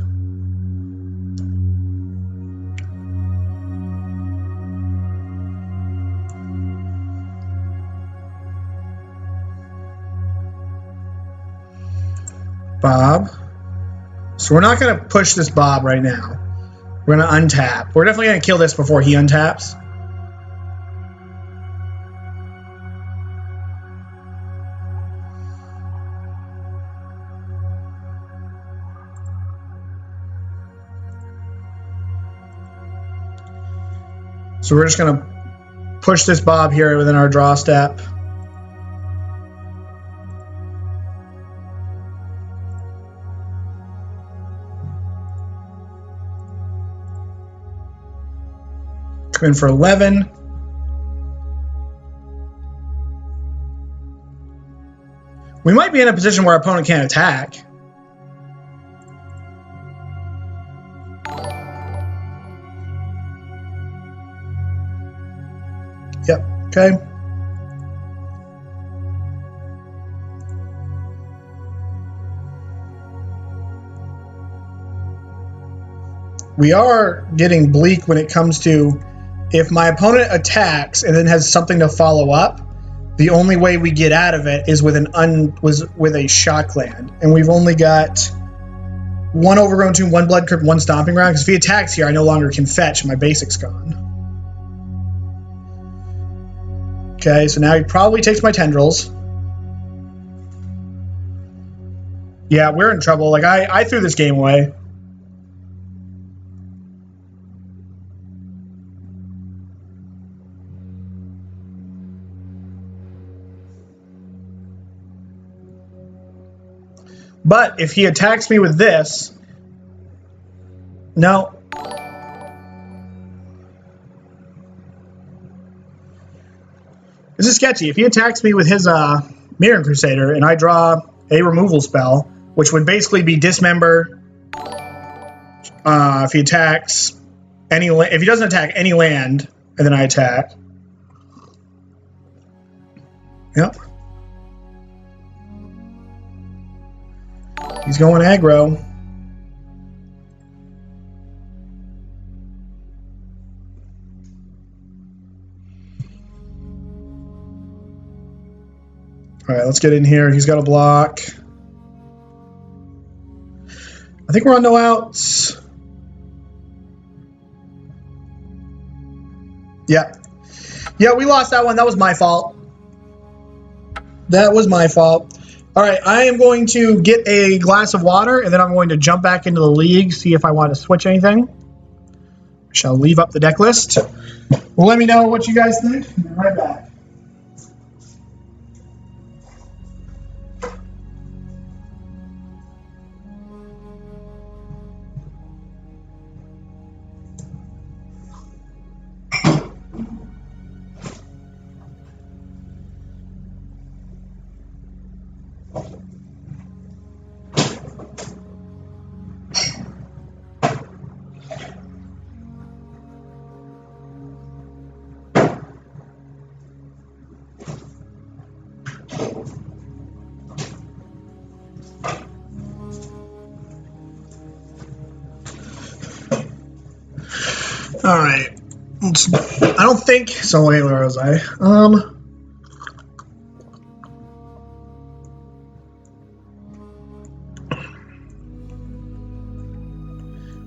Speaker 1: Bob. So we're not going to push this Bob right now. We're going to untap. We're definitely going to kill this before he untaps. So we're just going to push this Bob here within our draw step. Come in for 11. We might be in a position where our opponent can't attack. Yep, okay. We are getting bleak when it comes to if my opponent attacks and then has something to follow up, the only way we get out of it is with with a shock land. And we've only got 1 Overgrown Tomb, 1 Bloodcrypt, 1 Stomping Ground, because if he attacks here, I no longer can fetch, and my basic's gone. Okay, so now he probably takes my Tendrils. Yeah, we're in trouble. Like, I threw this game away. But if he attacks me with this... No. This is sketchy. If he attacks me with his Mirror Crusader and I draw a removal spell, which would basically be Dismember, if he attacks any... If he doesn't attack any land, and then I attack... Yep. He's going aggro. All right, let's get in here. He's got a block. I think we're on no outs. Yeah. Yeah, we lost that one. That was my fault. That was my fault. All right, I am going to get a glass of water, and then I'm going to jump back into the league, see if I want to switch anything. shall leave up the deck list. Well, let me know what you guys think. I'll be right back. All right. I don't think so. Wait, where was I?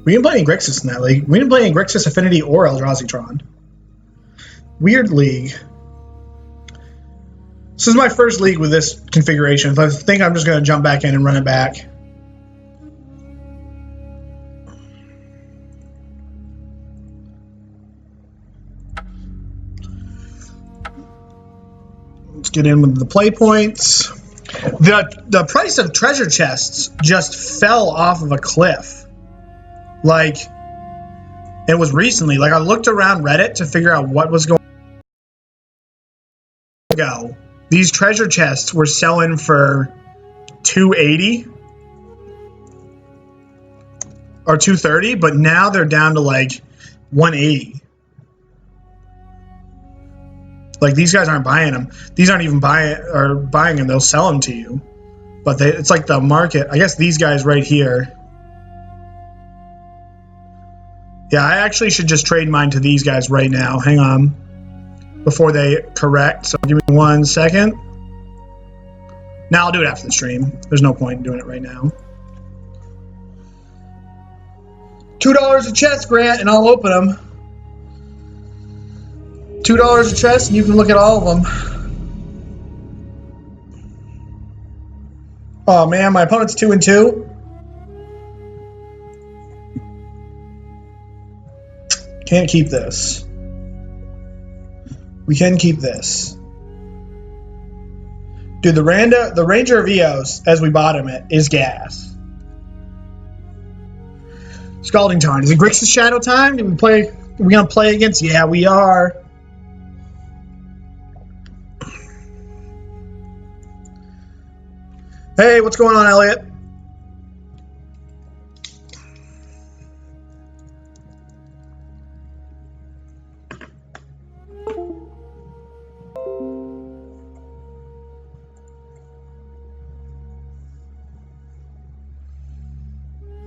Speaker 1: We didn't play any Grixis in that league. We didn't play any Grixis Affinity or Eldrazi Tron. Weird league. This is my first league with this configuration. So I think I'm just going to jump back in and run it back. Let's get in with the play points. The price of treasure chests just fell off of a cliff. Like, it was recently. Like, I looked around Reddit to figure out what was going on. These treasure chests were selling for $280 or $230, but now they're down to like $180. Like, these guys aren't buying them. These aren't even buying them. They'll sell them to you. But it's like the market. I guess these guys right here. Yeah, I actually should just trade mine to these guys right now. Hang on. Before they correct. So give me 1 second. Now I'll do it after the stream. There's no point in doing it right now. $2 a chest, Grant, and I'll open them. $2 a chest, and you can look at all of them. Oh man, my opponent's 2-2. Can't keep this. We can keep this. Dude, the Ranger of Eos, as we bottom it, is gas. Scalding Tarn. Is it Grixis Shadow time? Are we gonna play against? Yeah, we are. Hey, what's going on, Elliot?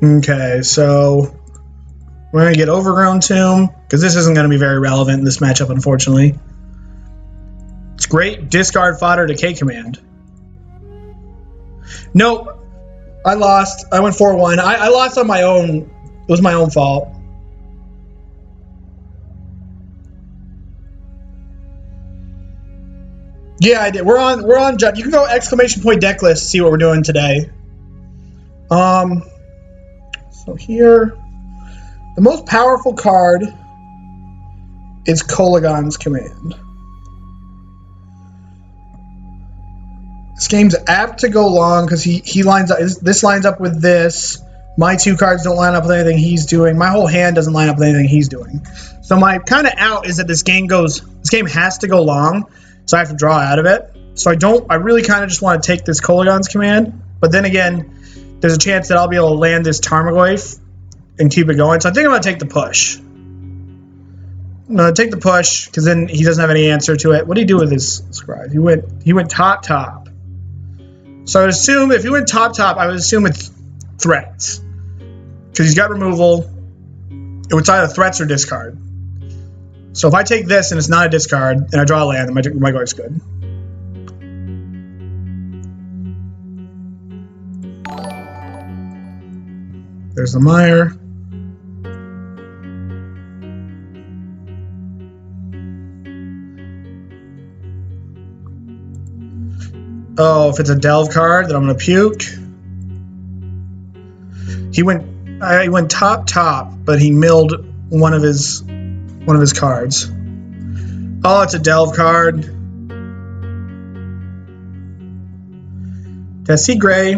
Speaker 1: Okay, so we're going to get Overgrown Tomb, because this isn't going to be very relevant in this matchup, unfortunately. It's great. Discard Fodder Decay Command. Nope. I lost. I went 4-1. I lost on my own. It was my own fault. Yeah, I did. We're on. You can go ! Deck list to see what we're doing today. So here, the most powerful card is Kolaghan's Command. This game's apt to go long because he lines up. This lines up with this. My two cards don't line up with anything he's doing. My whole hand doesn't line up with anything he's doing. So my kind of out is that this game has to go long, so I have to draw out of it. So I really kind of just want to take this Kolaghan's Command, but then again, there's a chance that I'll be able to land this Tarmogoyf and keep it going. So I think I'm going to take the push. I'm going to take the push because then he doesn't have any answer to it. What did he do with his scribe? He went top. So I would assume if he went top, I would assume it's threats. Because he's got removal. It's either threats or discard. So if I take this and it's not a discard and I draw a land, then my Goyf's good. There's the Mire. Oh, if it's a Delve card, then I'm gonna puke. I went top, but he milled one of his cards. Oh, it's a delve card. Tessie Gray.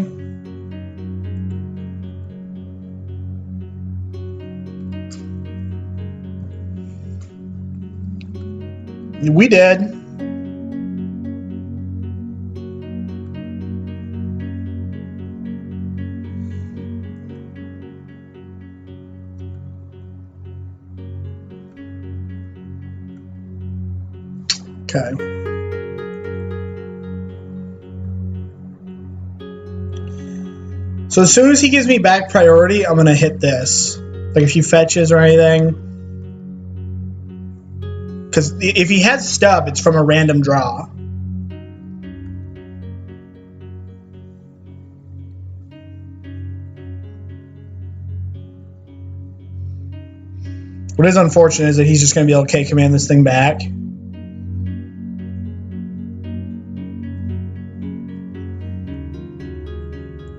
Speaker 1: We did. Okay. So as soon as he gives me back priority, I'm going to hit this. Like if he fetches or anything. Because if he has stub, it's from a random draw. What is unfortunate is that he's just going to be able to K-command this thing back.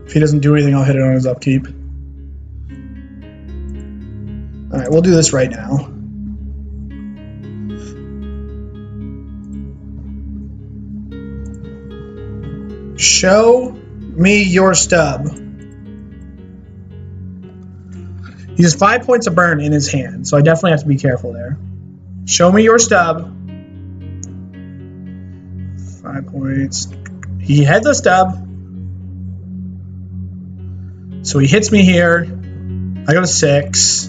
Speaker 1: If he doesn't do anything, I'll hit it on his upkeep. Alright, we'll do this right now. Show me your stub. He has 5 points of burn in his hand, so I definitely have to be careful there. Show me your stub. 5 points. He had the stub. So he hits me here. I go to 6.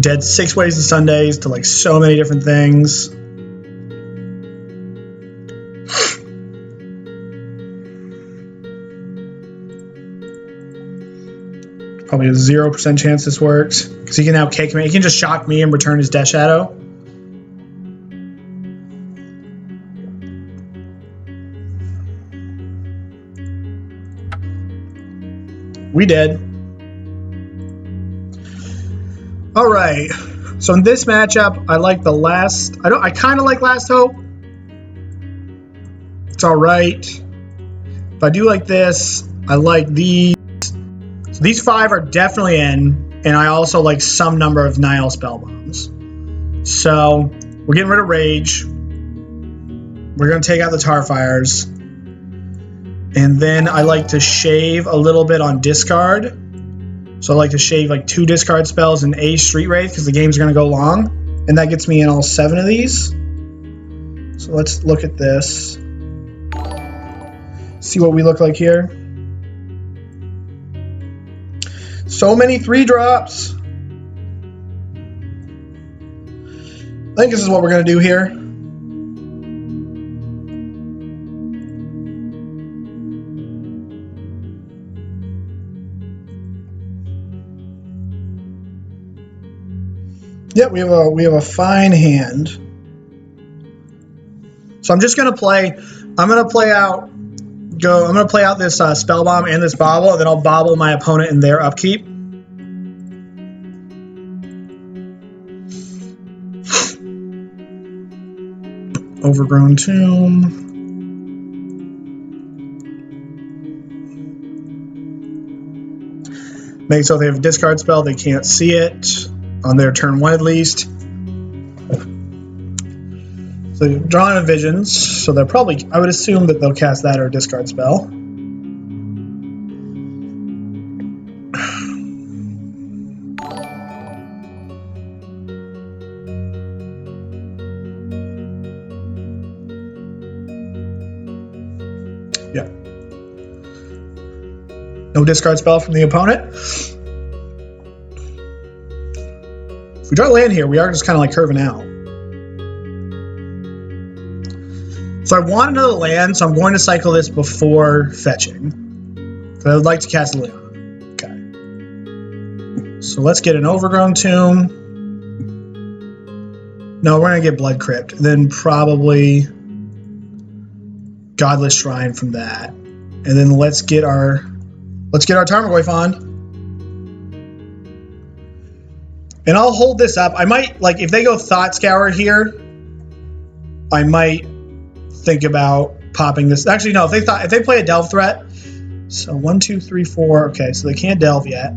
Speaker 1: Dead 6 ways to Sundays to like so many different things. Probably a 0% chance this works. Because he can now kick me. He can just shock me and return his Death Shadow. We did. Alright. So in this matchup, I like the last... I kind of like Last Hope. It's alright. But I do like this. I like these. So these 5 are definitely in, and I also like some number of Nihil Spellbombs. So we're getting rid of Rage. We're going to take out the Tarfires. And then I like to shave a little bit on discard. So I like to shave like 2 discard spells and a Street Wraith because the game's going to go long. And that gets me in all 7 of these. So let's look at this. See what we look like here. So many 3-drops. I think this is what we're going to do here. Yeah, we have a fine hand. So I'm just going to play. I'm going to play out this Spellbomb and this Bauble, and then I'll Bauble my opponent in their upkeep. Overgrown Tomb. Make so they have a discard spell, they can't see it on their turn 1 at least. So drawing a Visions, so they're probably, I would assume that they'll cast that or a discard spell. Yeah. No discard spell from the opponent. If we draw land here, we are just kind of like curving out. So I want another land, so I'm going to cycle this before fetching. So I would like to cast Liliana. Okay. So let's get an Overgrown Tomb. No, we're going to get Bloodcrypt. Then probably Godless Shrine from that. And then let's get our Tarmogoyf on. And I'll hold this up. I might, like, if they go Thought Scour here, I might think about popping this. Actually, no, if they play a delve threat. So 1, 2, 3, 4. Okay, so they can't delve yet.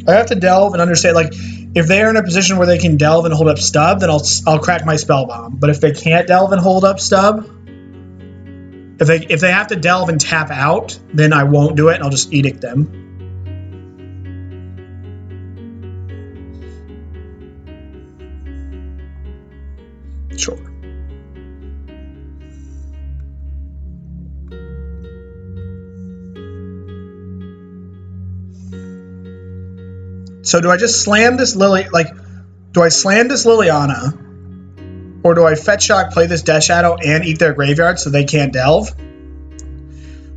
Speaker 1: I have to delve and understand, like, if they are in a position where they can delve and hold up stub, then I'll crack my Spellbomb. But if they can't delve and hold up stub, if they have to delve and tap out, then I won't do it, and I'll just Edict them. Sure. So do I just slam this do I slam this Liliana, or do I Fetch Shock, play this Death Shadow, and eat their graveyard so they can't delve?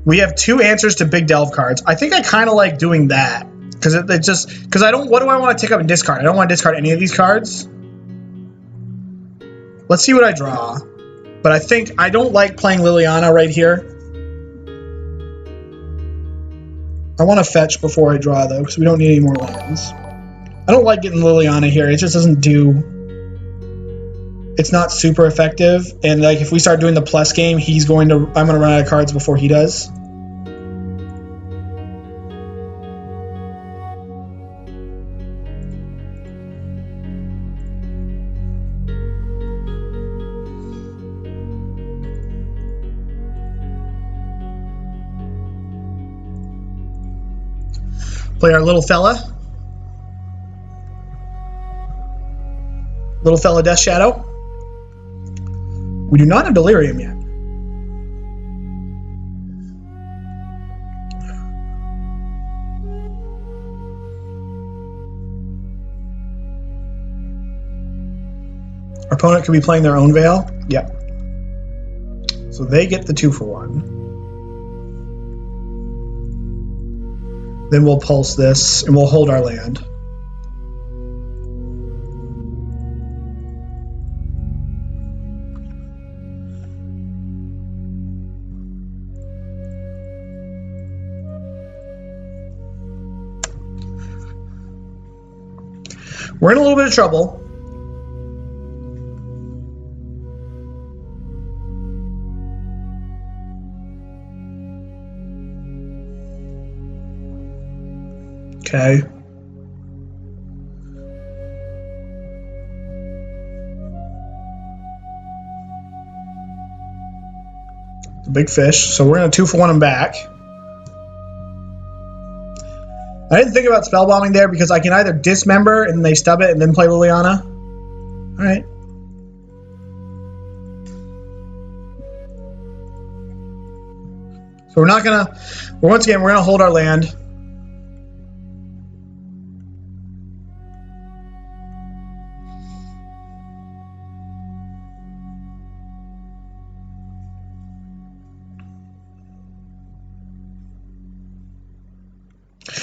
Speaker 1: We have 2 answers to big delve cards. I think I kind of like doing that, because because what do I want to take up and discard? I don't want to discard any of these cards. Let's see what I draw. But I think I don't like playing Liliana right here. I want to fetch before I draw, though, because we don't need any more lands. I don't like getting Liliana here. It just doesn't do... It's not super effective. And like if we start doing the plus game, I'm going to run out of cards before he does. Play our little fella. Little fella Death Shadow. We do not have Delirium yet. Our opponent could be playing their own Veil. Yep. So they get the 2-for-1. Then we'll pulse this and we'll hold our land. We're in a little bit of trouble. Okay. The big fish. So we're going to 2-for-1 him back. I didn't think about spell bombing there because I can either dismember and they stub it and then play Liliana. All right. So we're not gonna. Once again, we're gonna hold our land.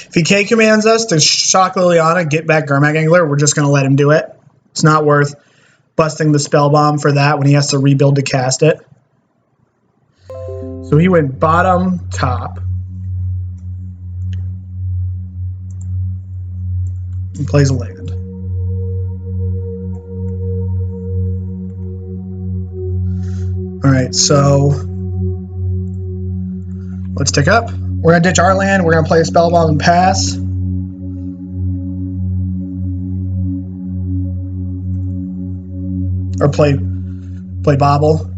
Speaker 1: If he K commands us to shock Liliana, get back Gurmag Angler, we're just going to let him do it. It's not worth busting the spell bomb for that when he has to rebuild to cast it. So he went bottom, top. He plays a land. All right, so let's tick up. We're going to ditch our land. We're going to play a Spellbomb and pass. Or play Bauble.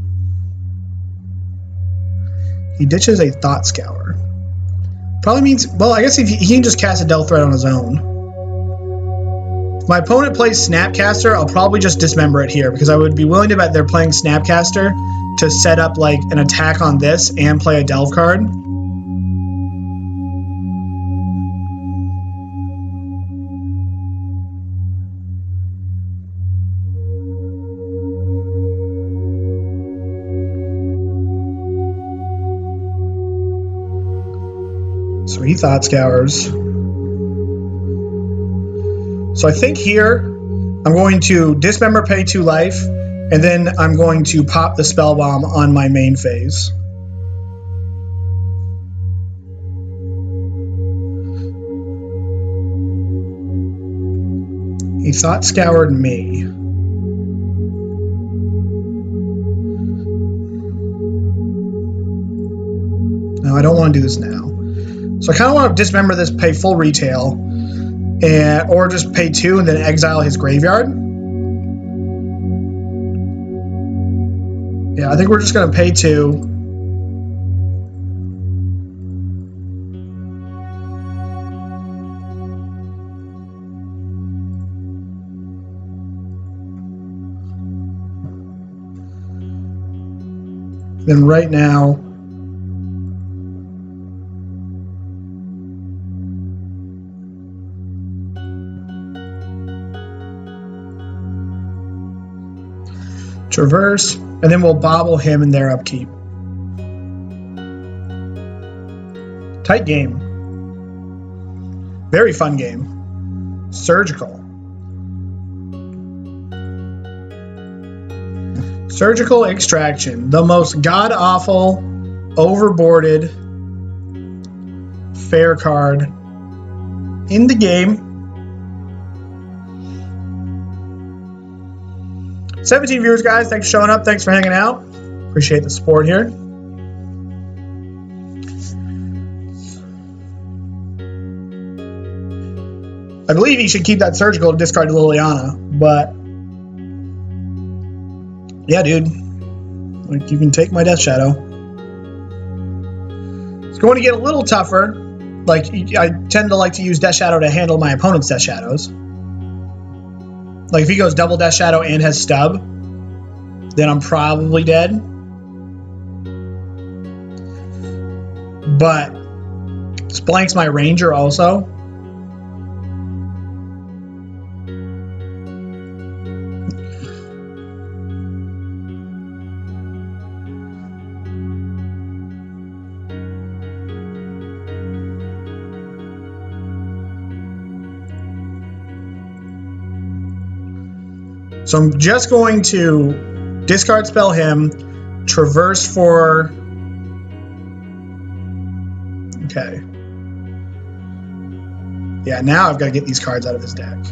Speaker 1: He ditches a Thought Scour. Probably means, well, I guess if he can just cast a Death Threat on his own. If my opponent plays Snapcaster, I'll probably just dismember it here because I would be willing to bet they're playing Snapcaster to set up like an attack on this and play a Delve card. So he Thought Scours. So I think here I'm going to dismember, pay 2 life, and then I'm going to pop the Spell Bomb on my main phase. He Thought Scoured me. No, I don't want to do this now. So I kind of want to dismember this, pay full retail, or just pay 2 and then exile his graveyard. Yeah, I think we're just going to pay 2. Then right now, Traverse, and then we'll Bauble him in their upkeep. Tight game. Very fun game. Surgical. Surgical Extraction, the most god-awful, overboarded, fair card in the game. 17 viewers, guys. Thanks for showing up. Thanks for hanging out. Appreciate the support here. I believe he should keep that Surgical to discard Liliana, but yeah, dude. Like, you can take my Death Shadow. It's going to get a little tougher. Like, I tend to like to use Death Shadow to handle my opponent's Death Shadows. Like, if he goes double Death Shadow and has Stub, then I'm probably dead. But this blanks my Ranger also. So I'm just going to discard spell him, Traverse for... Okay. Yeah, now I've got to get these cards out of his deck.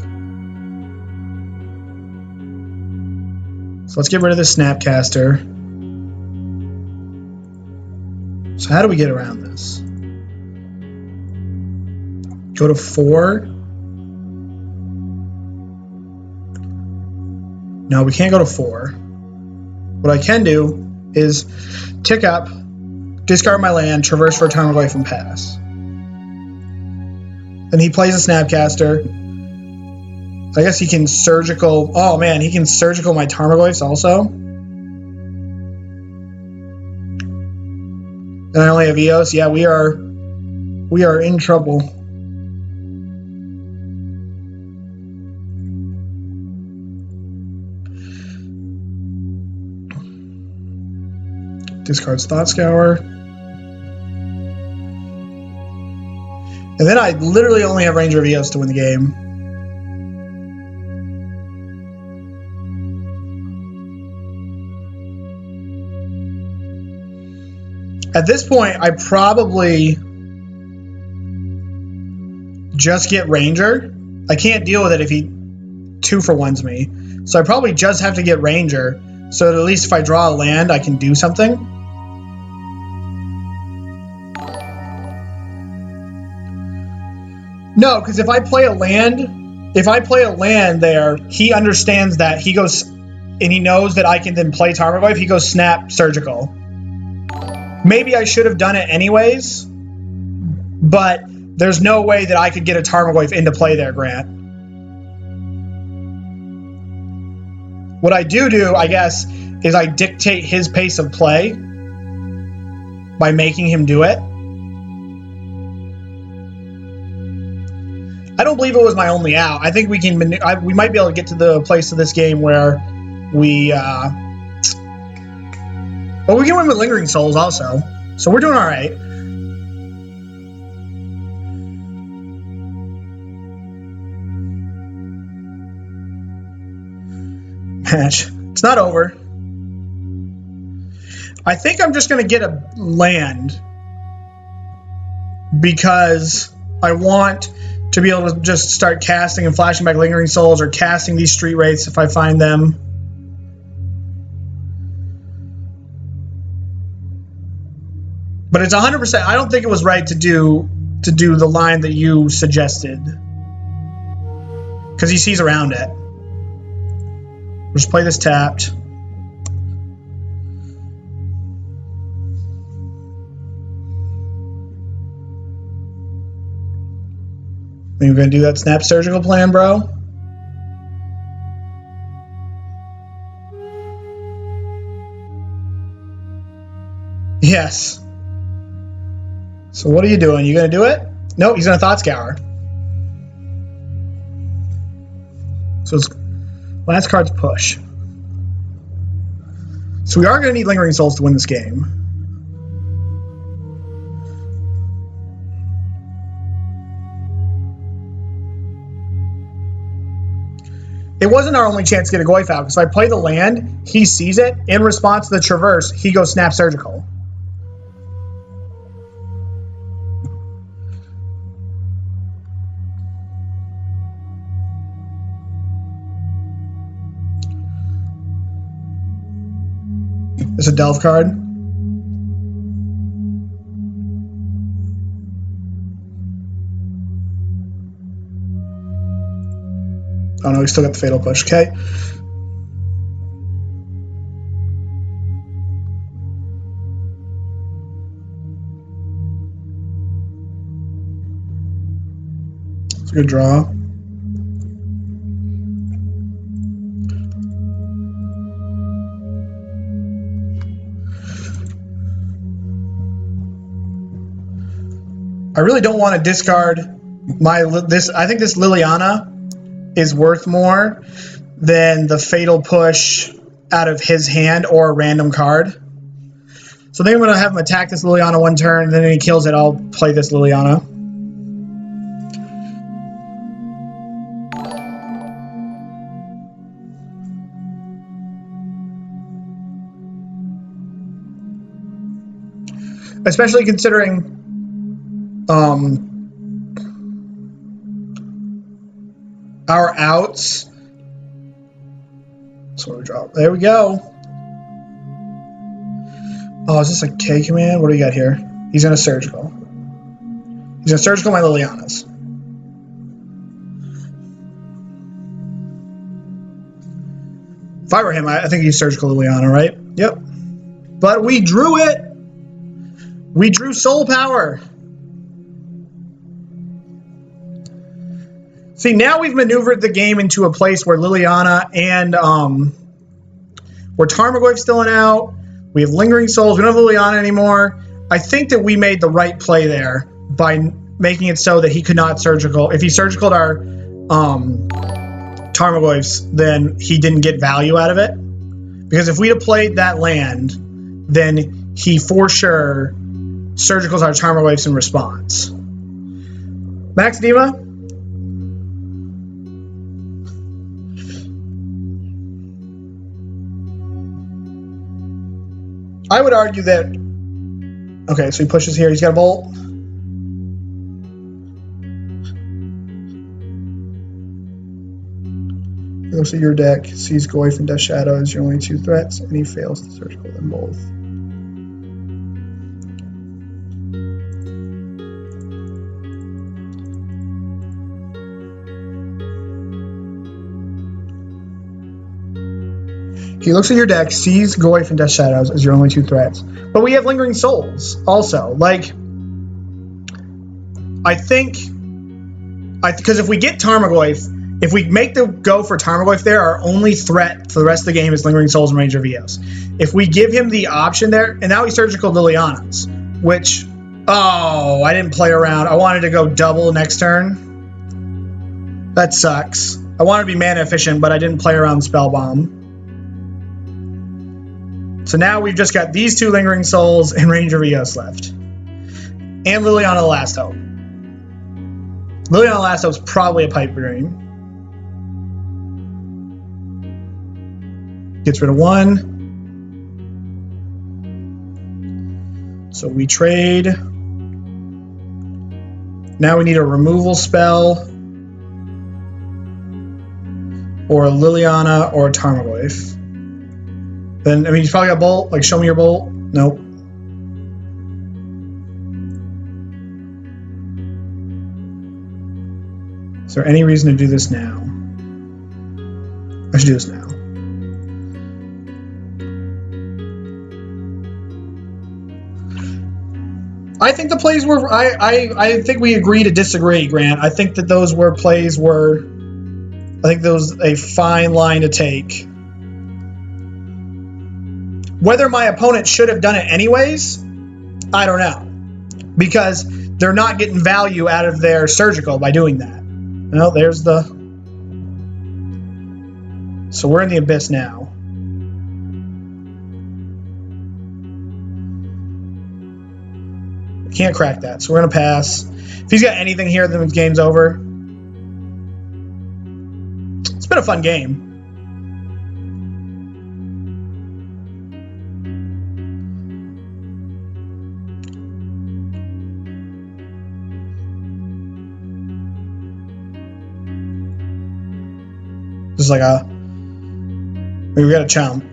Speaker 1: So let's get rid of this Snapcaster. So how do we get around this? Go to 4. No, we can't go to 4. What I can do is tick up, discard my land, Traverse for a Tarmogoyf, and pass. Then he plays a Snapcaster. I guess he can Surgical... Oh, man, he can Surgical my Tarmogoyfs also. And I only have Eos. Yeah, we are in trouble. Discards Thought Scour. And then I literally only have Ranger of Eos to win the game. At this point, I probably just get Ranger. I can't deal with it if he 2-for-1s me. So I probably just have to get Ranger, so that at least if I draw a land, I can do something. No, because if I play a land there, he understands that he goes, and he knows that I can then play Tarmogoyf. He goes Snap Surgical. Maybe I should have done it anyways, but there's no way that I could get a Tarmogoyf into play there, Grant. What I do, I guess, is I dictate his pace of play by making him do it. I don't believe it was my only out. I think we can. We might be able to get to the place of this game where we. Well, we can win with Lingering Souls also, so we're doing all right. Match. It's not over. I think I'm just going to get a land because I want to be able to just start casting and flashing back Lingering Souls or casting these Street Wraiths if I find them. But it's 100%. I don't think it was right to do the line that you suggested. because he sees around it. We'll just play this tapped. Think we're going to do that snap surgical plan, bro? Yes. So what are you doing? You going to do it? Nope, he's going to Thought Scour. So it's last card's push. So we are going to need Lingering Souls to win this game. It wasn't our only chance to get a Goyf out, because if I play the land, he sees it. In response to the Traverse, he goes Snap Surgical. It's a Delve card. Oh no, we still got the Fatal Push. Okay. It's a good draw. I really don't want to discard this. I think this Liliana is worth more than the Fatal Push out of his hand or a random card. So I think I'm going to have him attack this Liliana one turn, and then when he kills it, I'll play this Liliana. Especially considering our outs. So we drop. There we go. Oh, is this a K command? What do we got here? He's gonna surgical. He's gonna surgical my Lilianas. If I were him, I think he's surgical Liliana, right? Yep. But we drew it. We drew soul power. See, now we've maneuvered the game into a place where Liliana and where Tarmogoyf's still an out. We have Lingering Souls. We don't have Liliana anymore. I think that we made the right play there by making it so that he could not surgical. If he surgicaled our Tarmogoyfs, then he didn't get value out of it. Because if we had played that land, then he for sure surgicals our Tarmogoyfs in response. Max Dima? I would argue that... Okay, so he pushes here. He's got a bolt. He looks at your deck, sees Goyf and Death Shadow as your only two threats, and he fails to surgical them both. He looks at your deck, sees Goyf and Death Shadows as your only two threats. But we have Lingering Souls also. Like, I think... Because if we get Tarmogoyf, if we make the go for Tarmogoyf there, our only threat for the rest of the game is Lingering Souls and Ranger of Eos. If we give him the option there... And now he surgical Lilianas, which... Oh, I didn't play around. I wanted to go double next turn. That sucks. I wanted to be mana efficient, but I didn't play around Spellbomb. So now we've just got these two Lingering Souls and Ranger of Eos left. And Liliana the Last Hope. Liliana the Last Hope's probably a Pipe Dream. Gets rid of one. So we trade. Now we need a removal spell. Or a Liliana or a Tarmogoyf. Then, I mean, he's probably got bolt. Like, show me your bolt. Nope. Is there any reason to do this now? I should do this now. I think the plays were... I think we agree to disagree, Grant. I think that those were plays were... I think that was a fine line to take. Whether my opponent should have done it anyways, I don't know. Because they're not getting value out of their surgical by doing that. Well, there's the... So we're in the abyss now. Can't crack that, so we're going to pass. If he's got anything here, then the game's over. It's been a fun game. This is like a... We got a chump.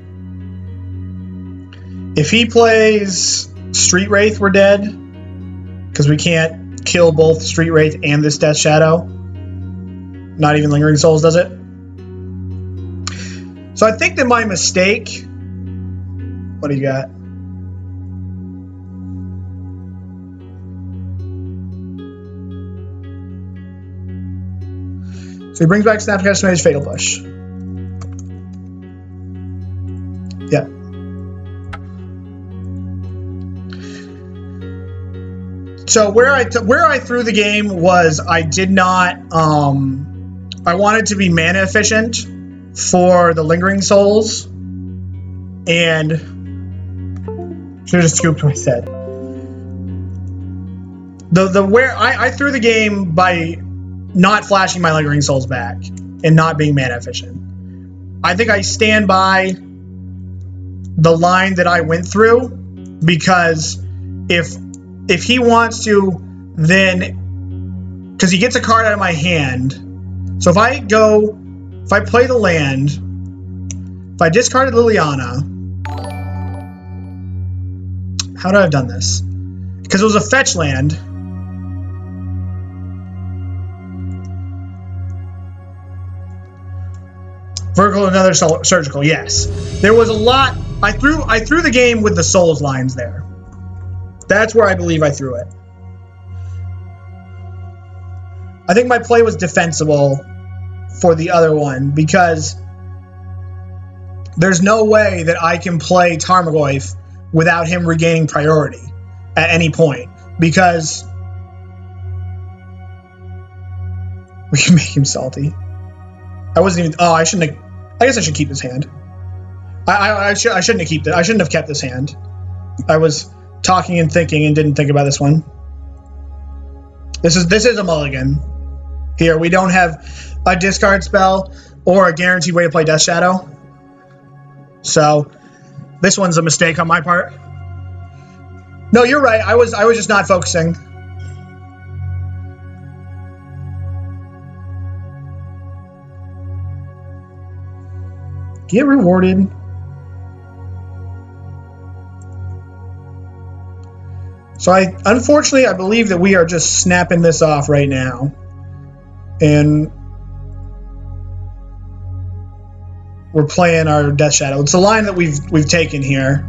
Speaker 1: If he plays Street Wraith, we're dead. Because we can't kill both Street Wraith and this Death Shadow. Not even Lingering Souls does it. So I think that my mistake... What do you got? So he brings back Snapcast Mage Fatal Push. Yeah. So where I threw the game was I did not I wanted to be mana efficient for the Lingering Souls, and should have just scooped what I said. Where I threw the game by not flashing my Lingering Souls back and not being mana efficient. I think I stand by the line that I went through, because if he wants to, then, because he gets a card out of my hand. So if I play the land, if I discarded Liliana, how would I have done this? Because it was a fetch land. Vertical, another surgical, yes. There was a lot. I threw the game with the souls lines there. That's where I believe I threw it. I think my play was defensible for the other one, because there's no way that I can play Tarmogoyf without him regaining priority at any point, because we can make him salty. I wasn't even... Oh, I shouldn't have... I guess I should keep this hand. I shouldn't have kept this hand. I was talking and thinking and didn't think about this one. This is a mulligan. Here, we don't have a discard spell or a guaranteed way to play Death Shadow. So, this one's a mistake on my part. No, you're right. I was just not focusing. Get rewarded. So unfortunately, I believe that we are just snapping this off right now. And we're playing our Death Shadow. It's a line that we've taken here.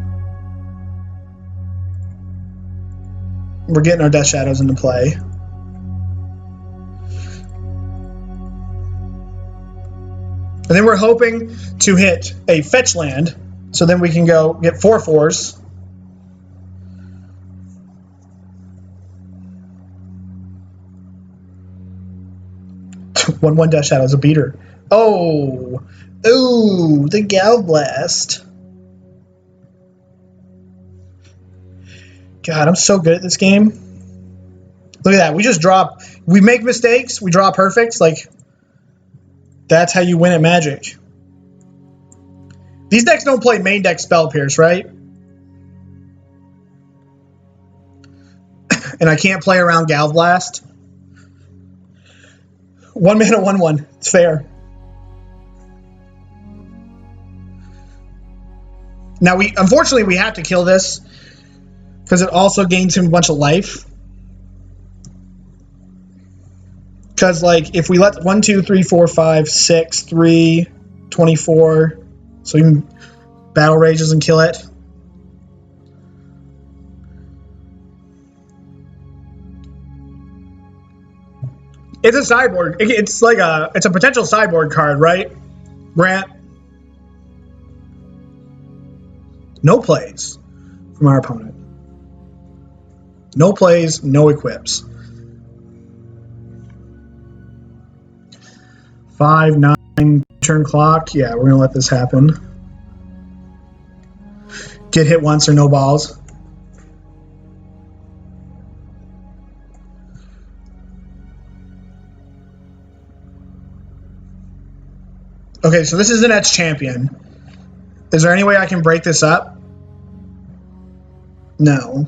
Speaker 1: We're getting our Death Shadows into play. And then we're hoping to hit a fetch land, so then we can go get 4/4s. One Death Shadow is a beater. Oh, the Gal Blast. God, I'm so good at this game. Look at that. We just drop. We make mistakes. We draw perfects. Like, that's how you win at Magic. These decks don't play main deck Spell Pierce, right? And I can't play around Gal Blast. 1 mana, 1/1. It's fair. Now, unfortunately, we have to kill this, because it also gains him a bunch of life. Because, like, if we let 1, 2, 3, 4, 5, 6, 3, 24. So even Battle Rage doesn't kill it. It's a sideboard. It's like it's a potential sideboard card, right? Grant. No plays from our opponent. No plays, no equips. 5, 9, turn clock. Yeah, we're gonna let this happen. Get hit once or no balls. Okay, so this is the next champion. Is there any way I can break this up? No.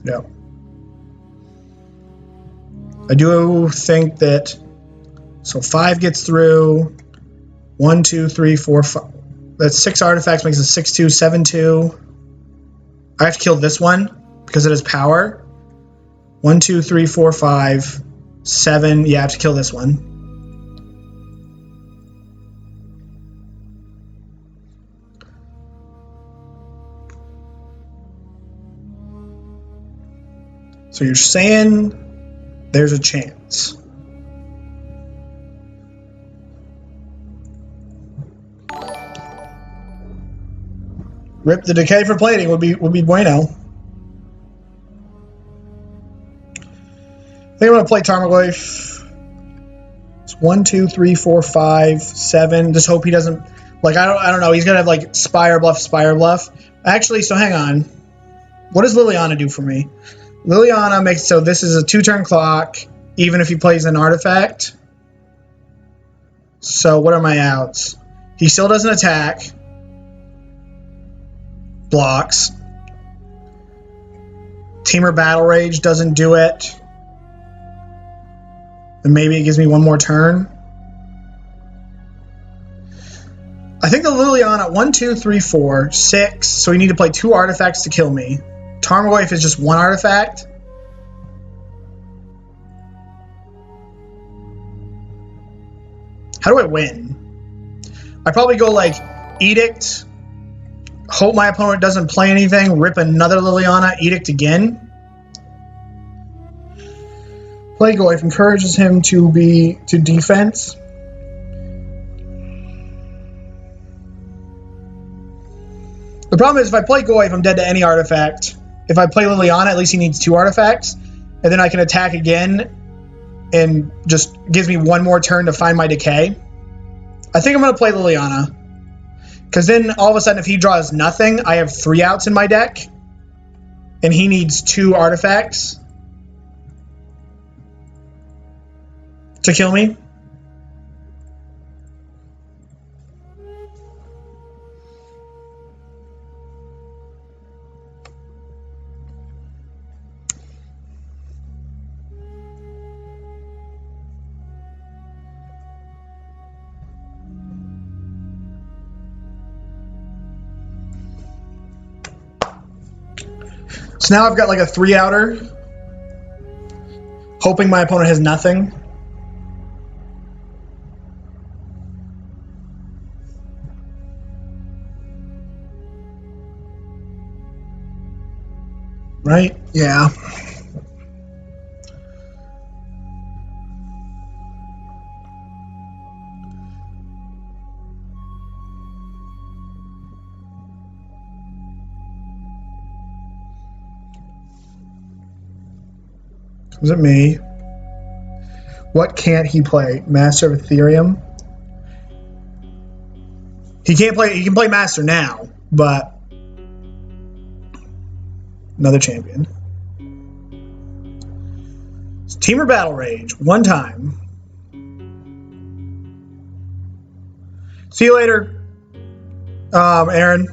Speaker 1: No. I do think that, so 5 gets through. 1, 2, 3, 4, 5. That's 6 artifacts, makes it 6-2, 7-2. I have to kill this one because it has power. 1, 2, 3, 4, 5, 7. Yeah, I have to kill this one. So you're saying there's a chance. Rip the decay for plating would be bueno. I think I'm gonna play Tarmogoyf. It's 1, 2, 3, 4, 5, 7. Just hope he doesn't, like, I don't know. He's gonna have like Spire Bluff. Actually, so hang on. What does Liliana do for me? Liliana makes, so this is a 2-turn clock, even if he plays an artifact. So what are my outs? He still doesn't attack. Blocks. Termur Battle Rage doesn't do it. And maybe it gives me one more turn. I think the Liliana, 1, 2, 3, 4, 6. So we need to play 2 artifacts to kill me. Tarmogoyf is just 1 artifact. How do I win? I probably go like Edict. Hope my opponent doesn't play anything. Rip another Liliana. Edict again. Plagoyf encourages him to defense. The problem is if I play Goyf, I'm dead to any artifact. If I play Liliana, at least he needs 2 artifacts. And then I can attack again and just gives me one more turn to find my decay. I think I'm going to play Liliana. Because then all of a sudden if he draws nothing, I have 3 outs in my deck. And he needs 2 artifacts to kill me. So now I've got like a 3-outer, hoping my opponent has nothing. Right? Yeah. Comes at me. What can't he play? Master of Ethereum? He can't play, he can play Master now, but another champion. It's Termur Battle Rage, 1 time. See you later, Aaron.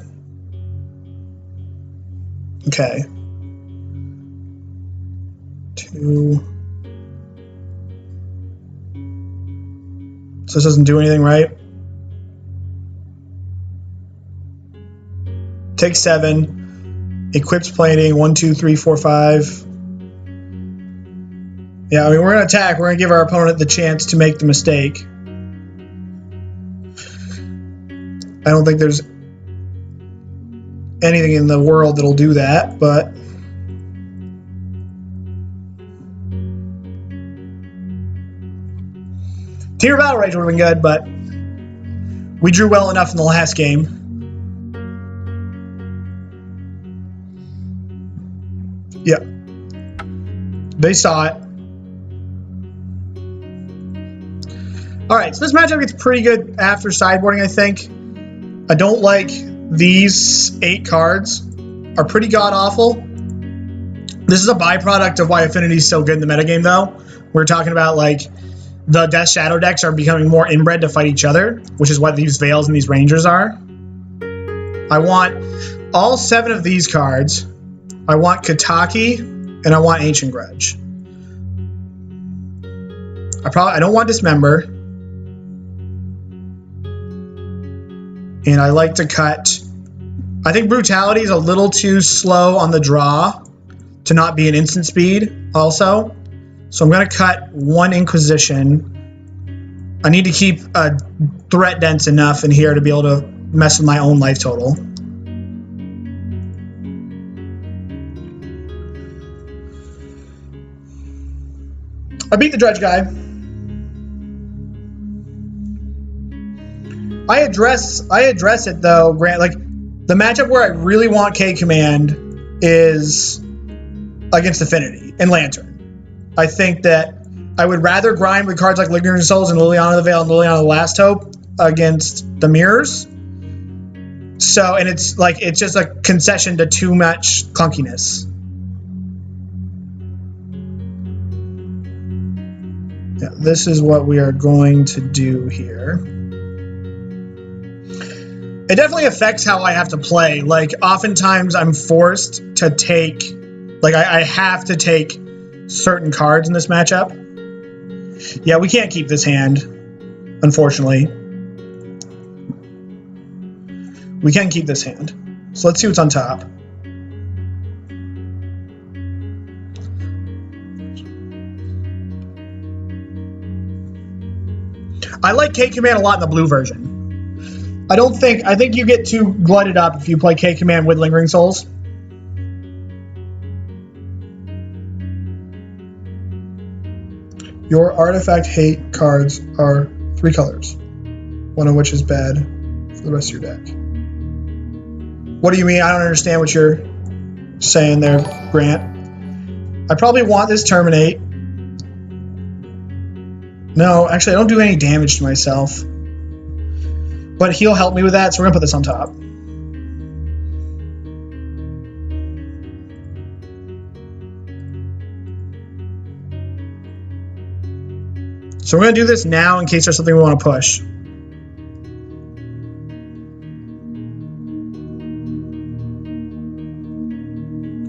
Speaker 1: Okay. 2. So this doesn't do anything, right? Take 7. Equips plating. 1, 2, 3, 4, 5. Yeah, I mean, we're going to attack. We're going to give our opponent the chance to make the mistake. I don't think there's anything in the world that'll do that, but... Tier Battle Rage would have been good, but we drew well enough in the last game. Yep. They saw it. Alright, so this matchup gets pretty good after sideboarding, I think. I don't like these 8 cards. Are pretty god-awful. This is a byproduct of why Affinity is so good in the metagame, though. We're talking about, like, the Death Shadow decks are becoming more inbred to fight each other, which is what these Veils and these Rangers are. I want all 7 of these cards. I want Kataki, and I want Ancient Grude. I don't want Dismember. And I like to cut... I think Brutality is a little too slow on the draw to not be an instant speed also. So I'm going to cut 1 Inquisition. I need to keep threat dense enough in here to be able to mess with my own life total. I beat the Dredge guy. I address it though, Grant. Like the matchup where I really want K Command is against Affinity and Lantern. I think that I would rather grind with cards like Lingering Souls and Liliana the Veil and Liliana the Last Hope against the Mirrors. So, and it's just a concession to too much clunkiness. Yeah, this is what we are going to do here. It definitely affects how I have to play. Like, oftentimes I'm forced to take, like, I have to take certain cards in this matchup. Yeah, we can't keep this hand, unfortunately. We can keep this hand. So let's see what's on top. I like K-Command a lot in the blue version. I think you get too glutted up if you play K-Command with Lingering Souls. Your artifact hate cards are 3 colors, one of which is bad for the rest of your deck. What do you mean? I don't understand what you're saying there, Grant. I probably want this Terminate. No, actually, I don't do any damage to myself. But he'll help me with that, so we're going to put this on top. So we're going to do this now in case there's something we want to push.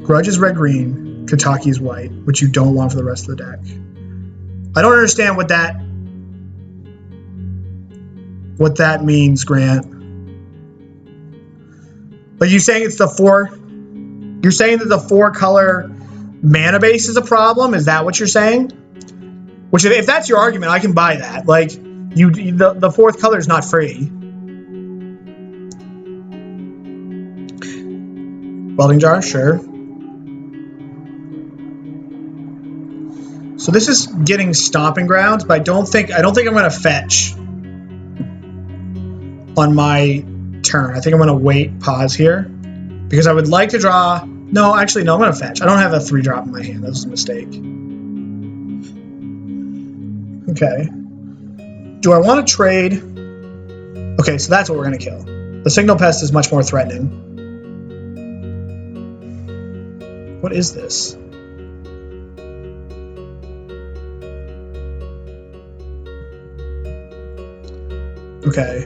Speaker 1: Grudge is red-green, Kataki is white, which you don't want for the rest of the deck. I don't understand what that means, Grant. Like, you saying it's the 4... You're saying that the 4-color mana base is a problem? Is that what you're saying? Which, if that's your argument, I can buy that. Like, the 4th color is not free. Welding jar, sure. So this is getting Stomping Ground, but I don't think I'm going to fetch on my turn. I think I'm going to wait, pause here, because I would like to draw. No, actually, no, I'm going to fetch. I don't have a 3-drop in my hand. That was a mistake. Okay. Do I want to trade? Okay, so that's what we're going to kill. The Signal Pest is much more threatening. What is this? Okay.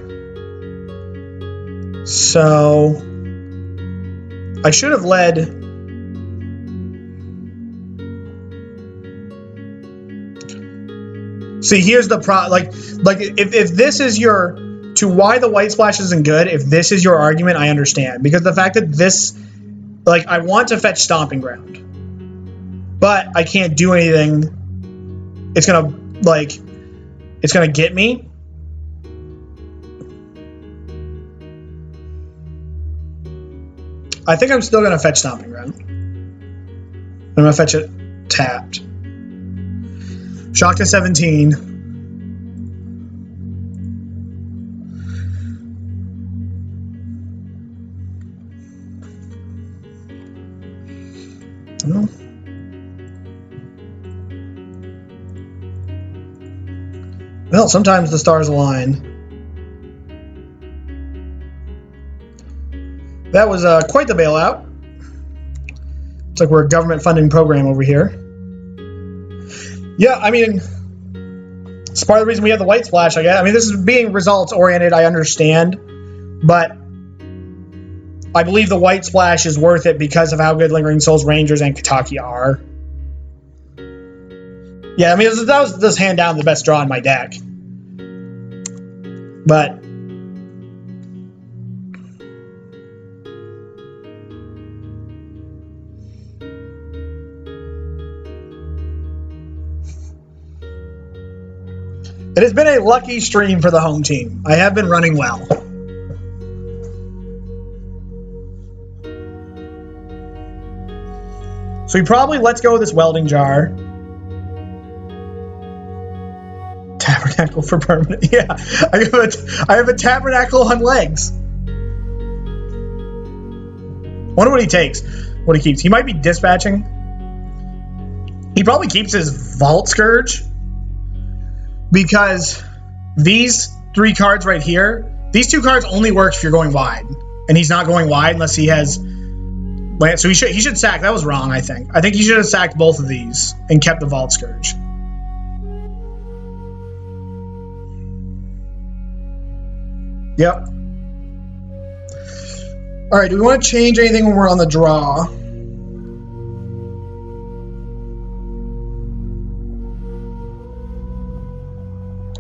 Speaker 1: So I should have led. See, here's the like if this is your to why the white splash isn't good, if this is your argument, I understand. Because the fact that this, like, I want to fetch Stomping Ground, but I can't do anything it's gonna get me. I think I'm still gonna fetch Stomping Ground. I'm gonna fetch it tapped. Shock to 17. Well, sometimes the stars align. That was quite the bailout. It's like we're a government funding program over here. Yeah, I mean, it's part of the reason we have the white splash, I guess. I mean, this is being results oriented, I understand, but I believe the white splash is worth it because of how good Lingering Souls, Rangers, and Kataki are. Yeah, I mean, that was just hand down the best draw in my deck. But it has been a lucky stream for the home team. I have been running well. So he probably lets go of this welding jar. Tabernacle for permanent. Yeah, I have a tabernacle on legs. Wonder what he takes. What he keeps. He might be dispatching. He probably keeps his Vault Scourge. Because these 3 cards right here, these 2 cards only work if you're going wide. And he's not going wide unless he has land. So he should sack. That was wrong, I think. I think he should have sacked both of these and kept the Vault Scourge. Yep. All right, do we want to change anything when we're on the draw?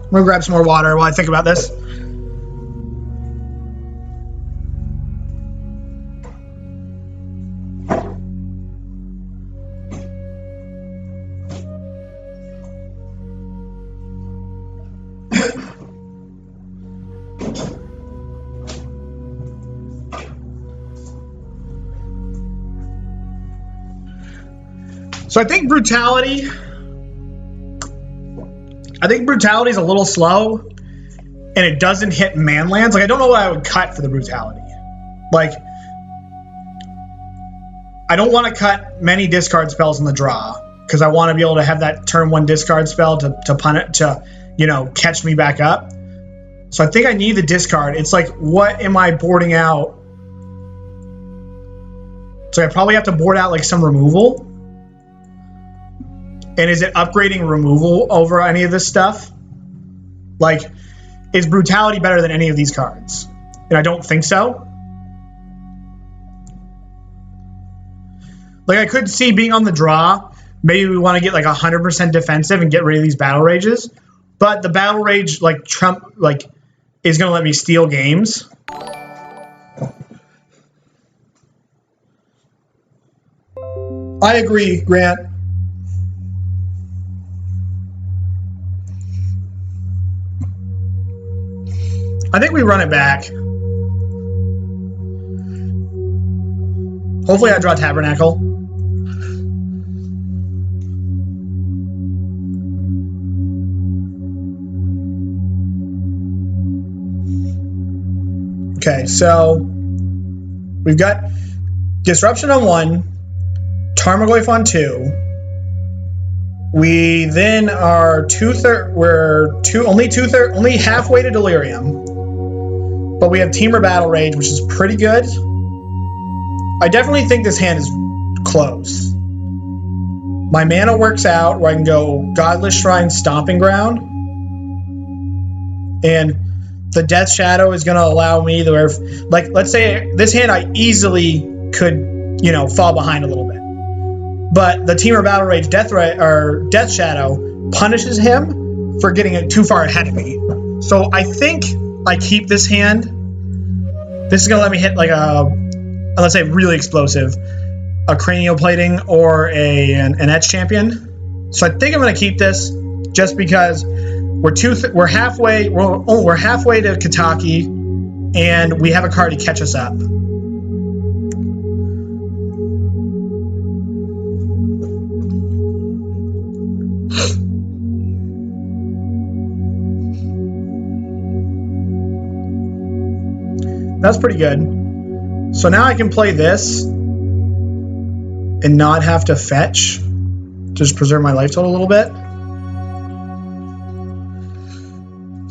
Speaker 1: I'm going to grab some more water while I think about this. So I think Brutality is a little slow, and it doesn't hit manlands. Like, I don't know what I would cut for the Brutality. Like, I don't want to cut many discard spells in the draw, because I want to be able to have that turn 1 discard spell to pun it, to, you know, catch me back up. So I think I need the discard. It's like, what am I boarding out? So I probably have to board out, like, some removal. And is it upgrading removal over any of this stuff? Like, is Brutality better than any of these cards? And I don't think so. Like, I could see being on the draw, maybe we want to get like 100% defensive and get rid of these Battle Rages. But the Battle Rage, like, Trump, like, is going to let me steal games. I agree, Grant. I think we run it back. Hopefully I draw Tabernacle. Okay, so we've got Disruption on 1, Tarmogoyf on 2. We then are only halfway to Delirium. But we have Termur Battle Rage, which is pretty good. I definitely think this hand is close. My mana works out where I can go Godless Shrine, Stomping Ground. And the Death Shadow is going to allow me to, like, let's say this hand I easily could, you know, fall behind a little bit. But the Termur Battle Rage Death Shadow punishes him for getting too far ahead of me. So I think I keep this hand. This is going to let me hit like let's say really explosive, a Cranial Plating or an Etch Champion. So I think I'm going to keep this. just because we're halfway to Kataki, and we have a card to catch us up. That's pretty good. So now I can play this and not have to fetch. Just preserve my life total a little bit.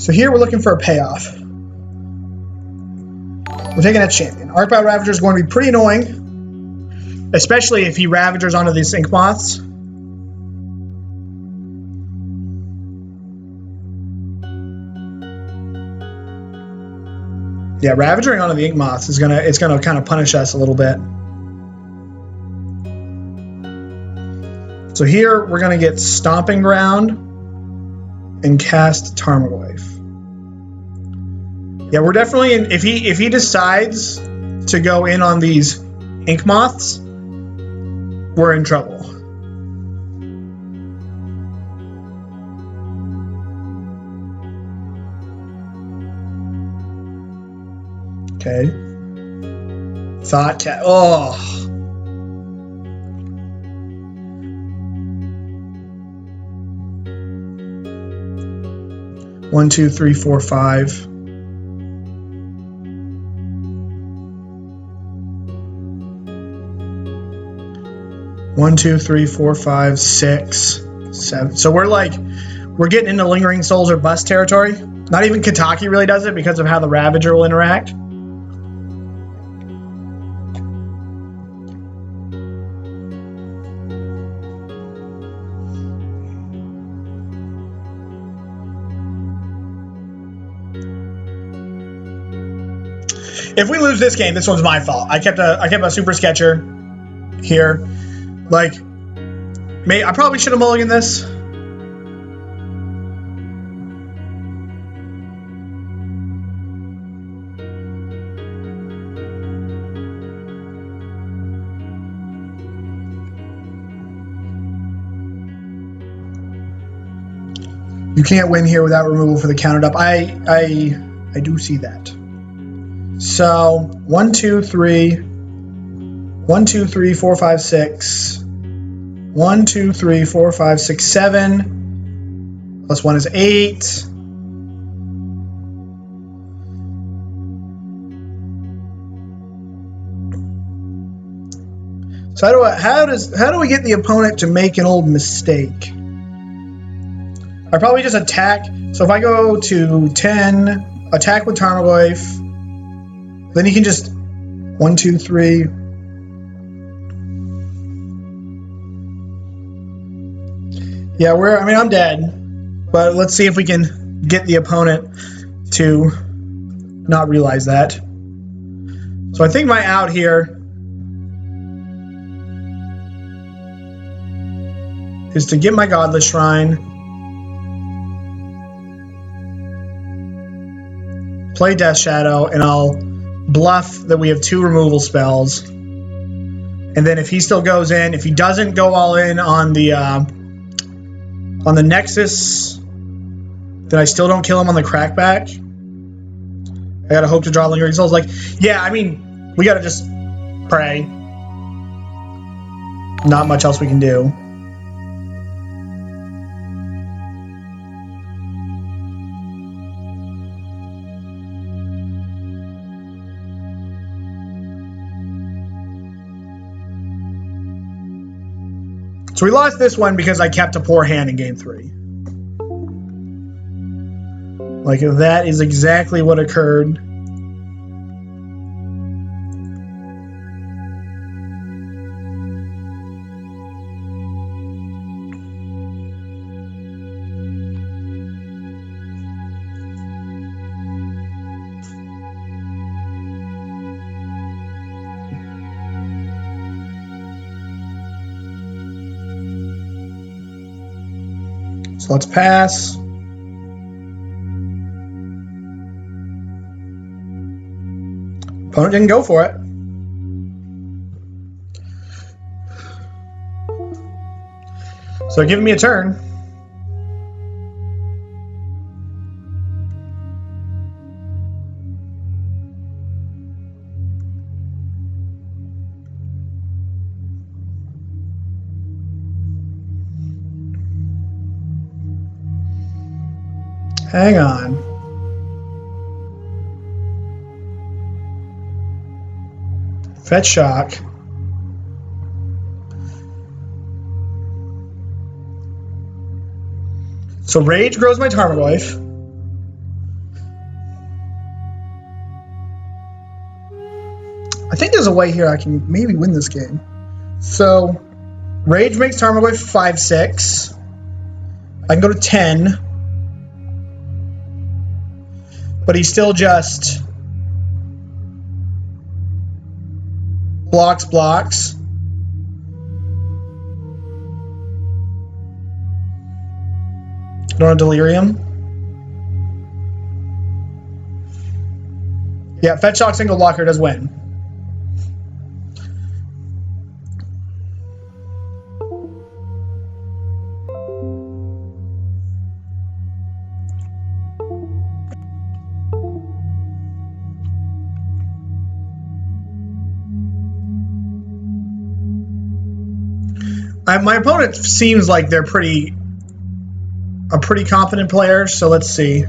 Speaker 1: So here we're looking for a payoff. We're taking a champion. Arcbound Ravager is going to be pretty annoying, especially if he Ravagers onto these Ink Moths. Yeah, Ravaging onto the Ink Moths is gonna kind of punish us a little bit. So here we're gonna get Stomping Ground and cast Tarmogoyf. Yeah, we're definitely in. If he decides to go in on these Ink Moths, we're in trouble. Okay. Thought cat. Oh. One, two, three, four, five. One, two, three, four, five, six, seven. So we're getting into Lingering Souls or Bust territory. Not even Kataki really does it because of how the Ravager will interact. If we lose this game, this one's my fault. I kept a Super Sketcher here. Like, I probably should have mulliganed this. You can't win here without removal for the countered up. I do see that. So 1, 2, 3, 1, 2, 3, 4, 5, 6. 1, 2, 3, 4, 5, 6, 7. Plus 1 is 8. So how do we get the opponent to make an old mistake? I probably just attack. So if I go to 10, attack with Tarmogoyf, then he can just 1, 2, 3. Yeah, I'm dead. But let's see if we can get the opponent to not realize that. So I think my out here is to get my Godless Shrine, play Death Shadow, and I'll bluff that we have 2 removal spells. And then if he still goes in, if he doesn't go all in on the Nexus, then I still don't kill him on the Crackback. I gotta hope to draw Lingering Souls. Like, yeah, I mean, we gotta just pray. Not much else we can do. So we lost this one because I kept a poor hand in game 3. Like, that is exactly what occurred. So let's pass. Opponent didn't go for it. So giving me a turn. Hang on. Fetch shock. So rage grows my Tarmogoyf. I think there's a way here I can maybe win this game. So rage makes Tarmogoyf 5/6. I can go to 10. But he still just blocks. Don't have delirium. Yeah, fetch shock single blocker does win. My opponent seems like they're a pretty competent player, so let's see.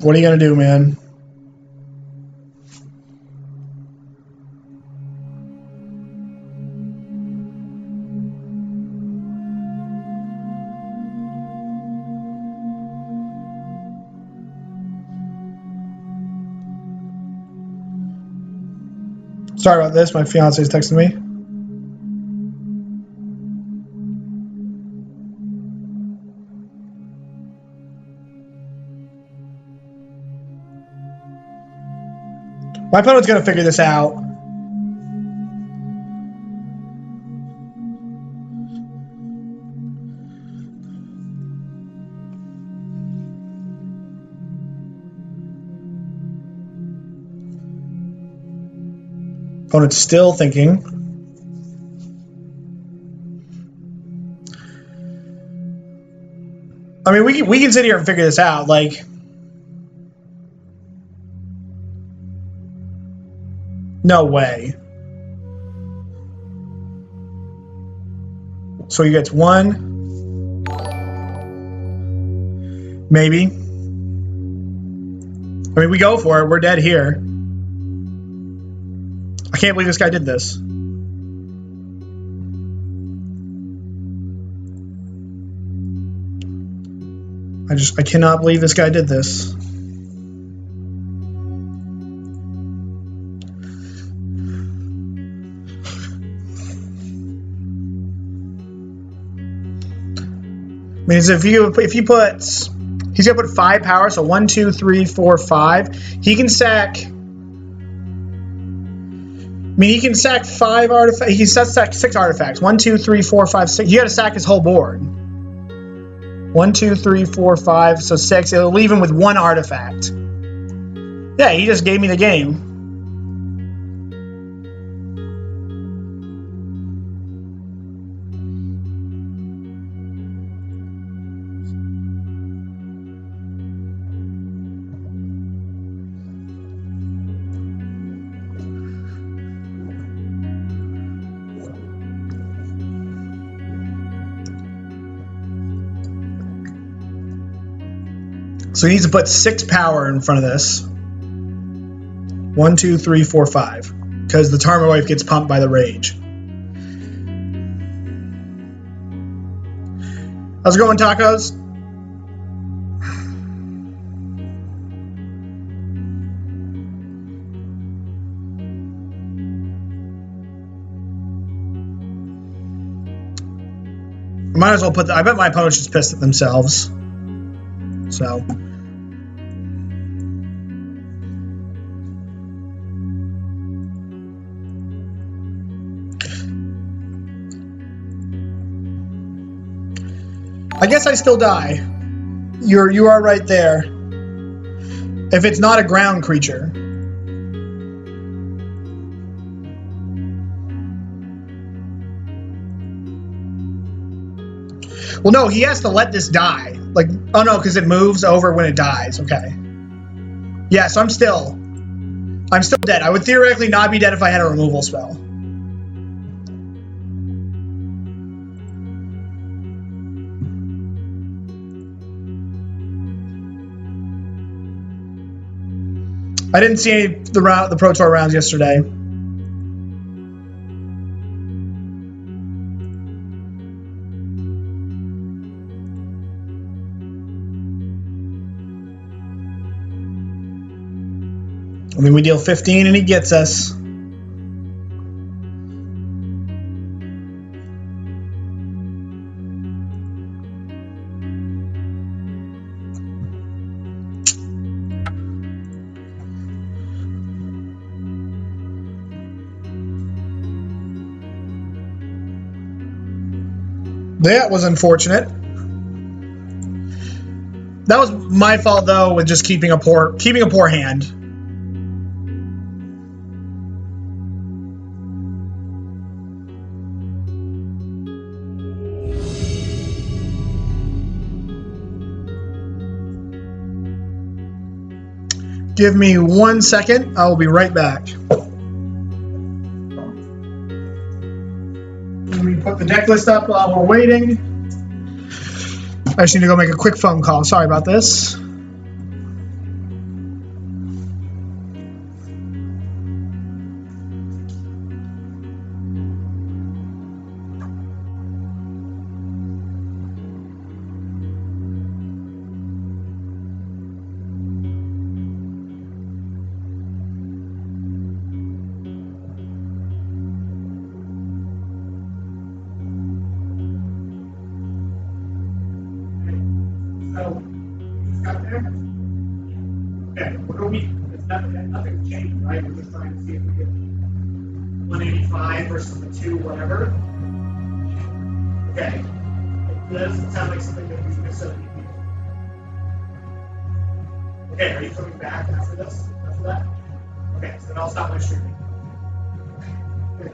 Speaker 1: What are you gonna do, man? Sorry about this. My fiance is texting me. My opponent's going to figure this out. Opponent's still thinking. I mean, we can sit here and figure this out. Like, no way. So he gets one. Maybe. I mean, we go for it. We're dead here. I can't believe this guy did this. I cannot believe this guy did this. I mean, if you put, he's gonna put 5 power, so 1, 2, 3, 4, 5. He can sack. I mean, he can sack 5 artifacts. He can sack 6 artifacts. 1, 2, 3, 4, 5, 6. You got to sack his whole board. 1, 2, 3, 4, 5. So 6. It'll leave him with 1 artifact. Yeah, he just gave me the game. So he needs to put 6 power in front of this. 1, 2, 3, 4, 5. Because the Tarmogoyf gets pumped by the rage. How's it going, tacos? Might as well put I bet my opponent's just pissed at themselves. So guess I still die. You are right there. If it's not a ground creature. Well, no, he has to let this die. Like, oh no, because it moves over when it dies. Okay. Yeah, so I'm still dead. I would theoretically not be dead if I had a removal spell. I didn't see any of the Pro Tour rounds yesterday. I mean, we deal 15 and he gets us. That was unfortunate. That was my fault though, with just keeping a poor hand. Give me 1 second. I will be right back. Let me put the deck list up while we're waiting. I just need to go make a quick phone call. Sorry about this. Nothing changed, right? We're just trying to see if we get 185 versus the 2, whatever. Okay. That doesn't sound like something that we necessarily need. Okay, are you coming back after this? After that? Okay, so then I'll stop my streaming. Okay.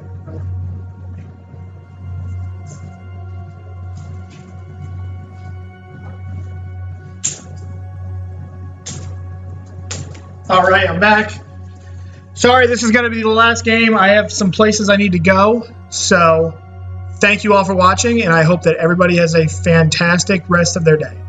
Speaker 1: All right, I'm back. Sorry, this is going to be the last game. I have some places I need to go. So thank you all for watching, and I hope that everybody has a fantastic rest of their day.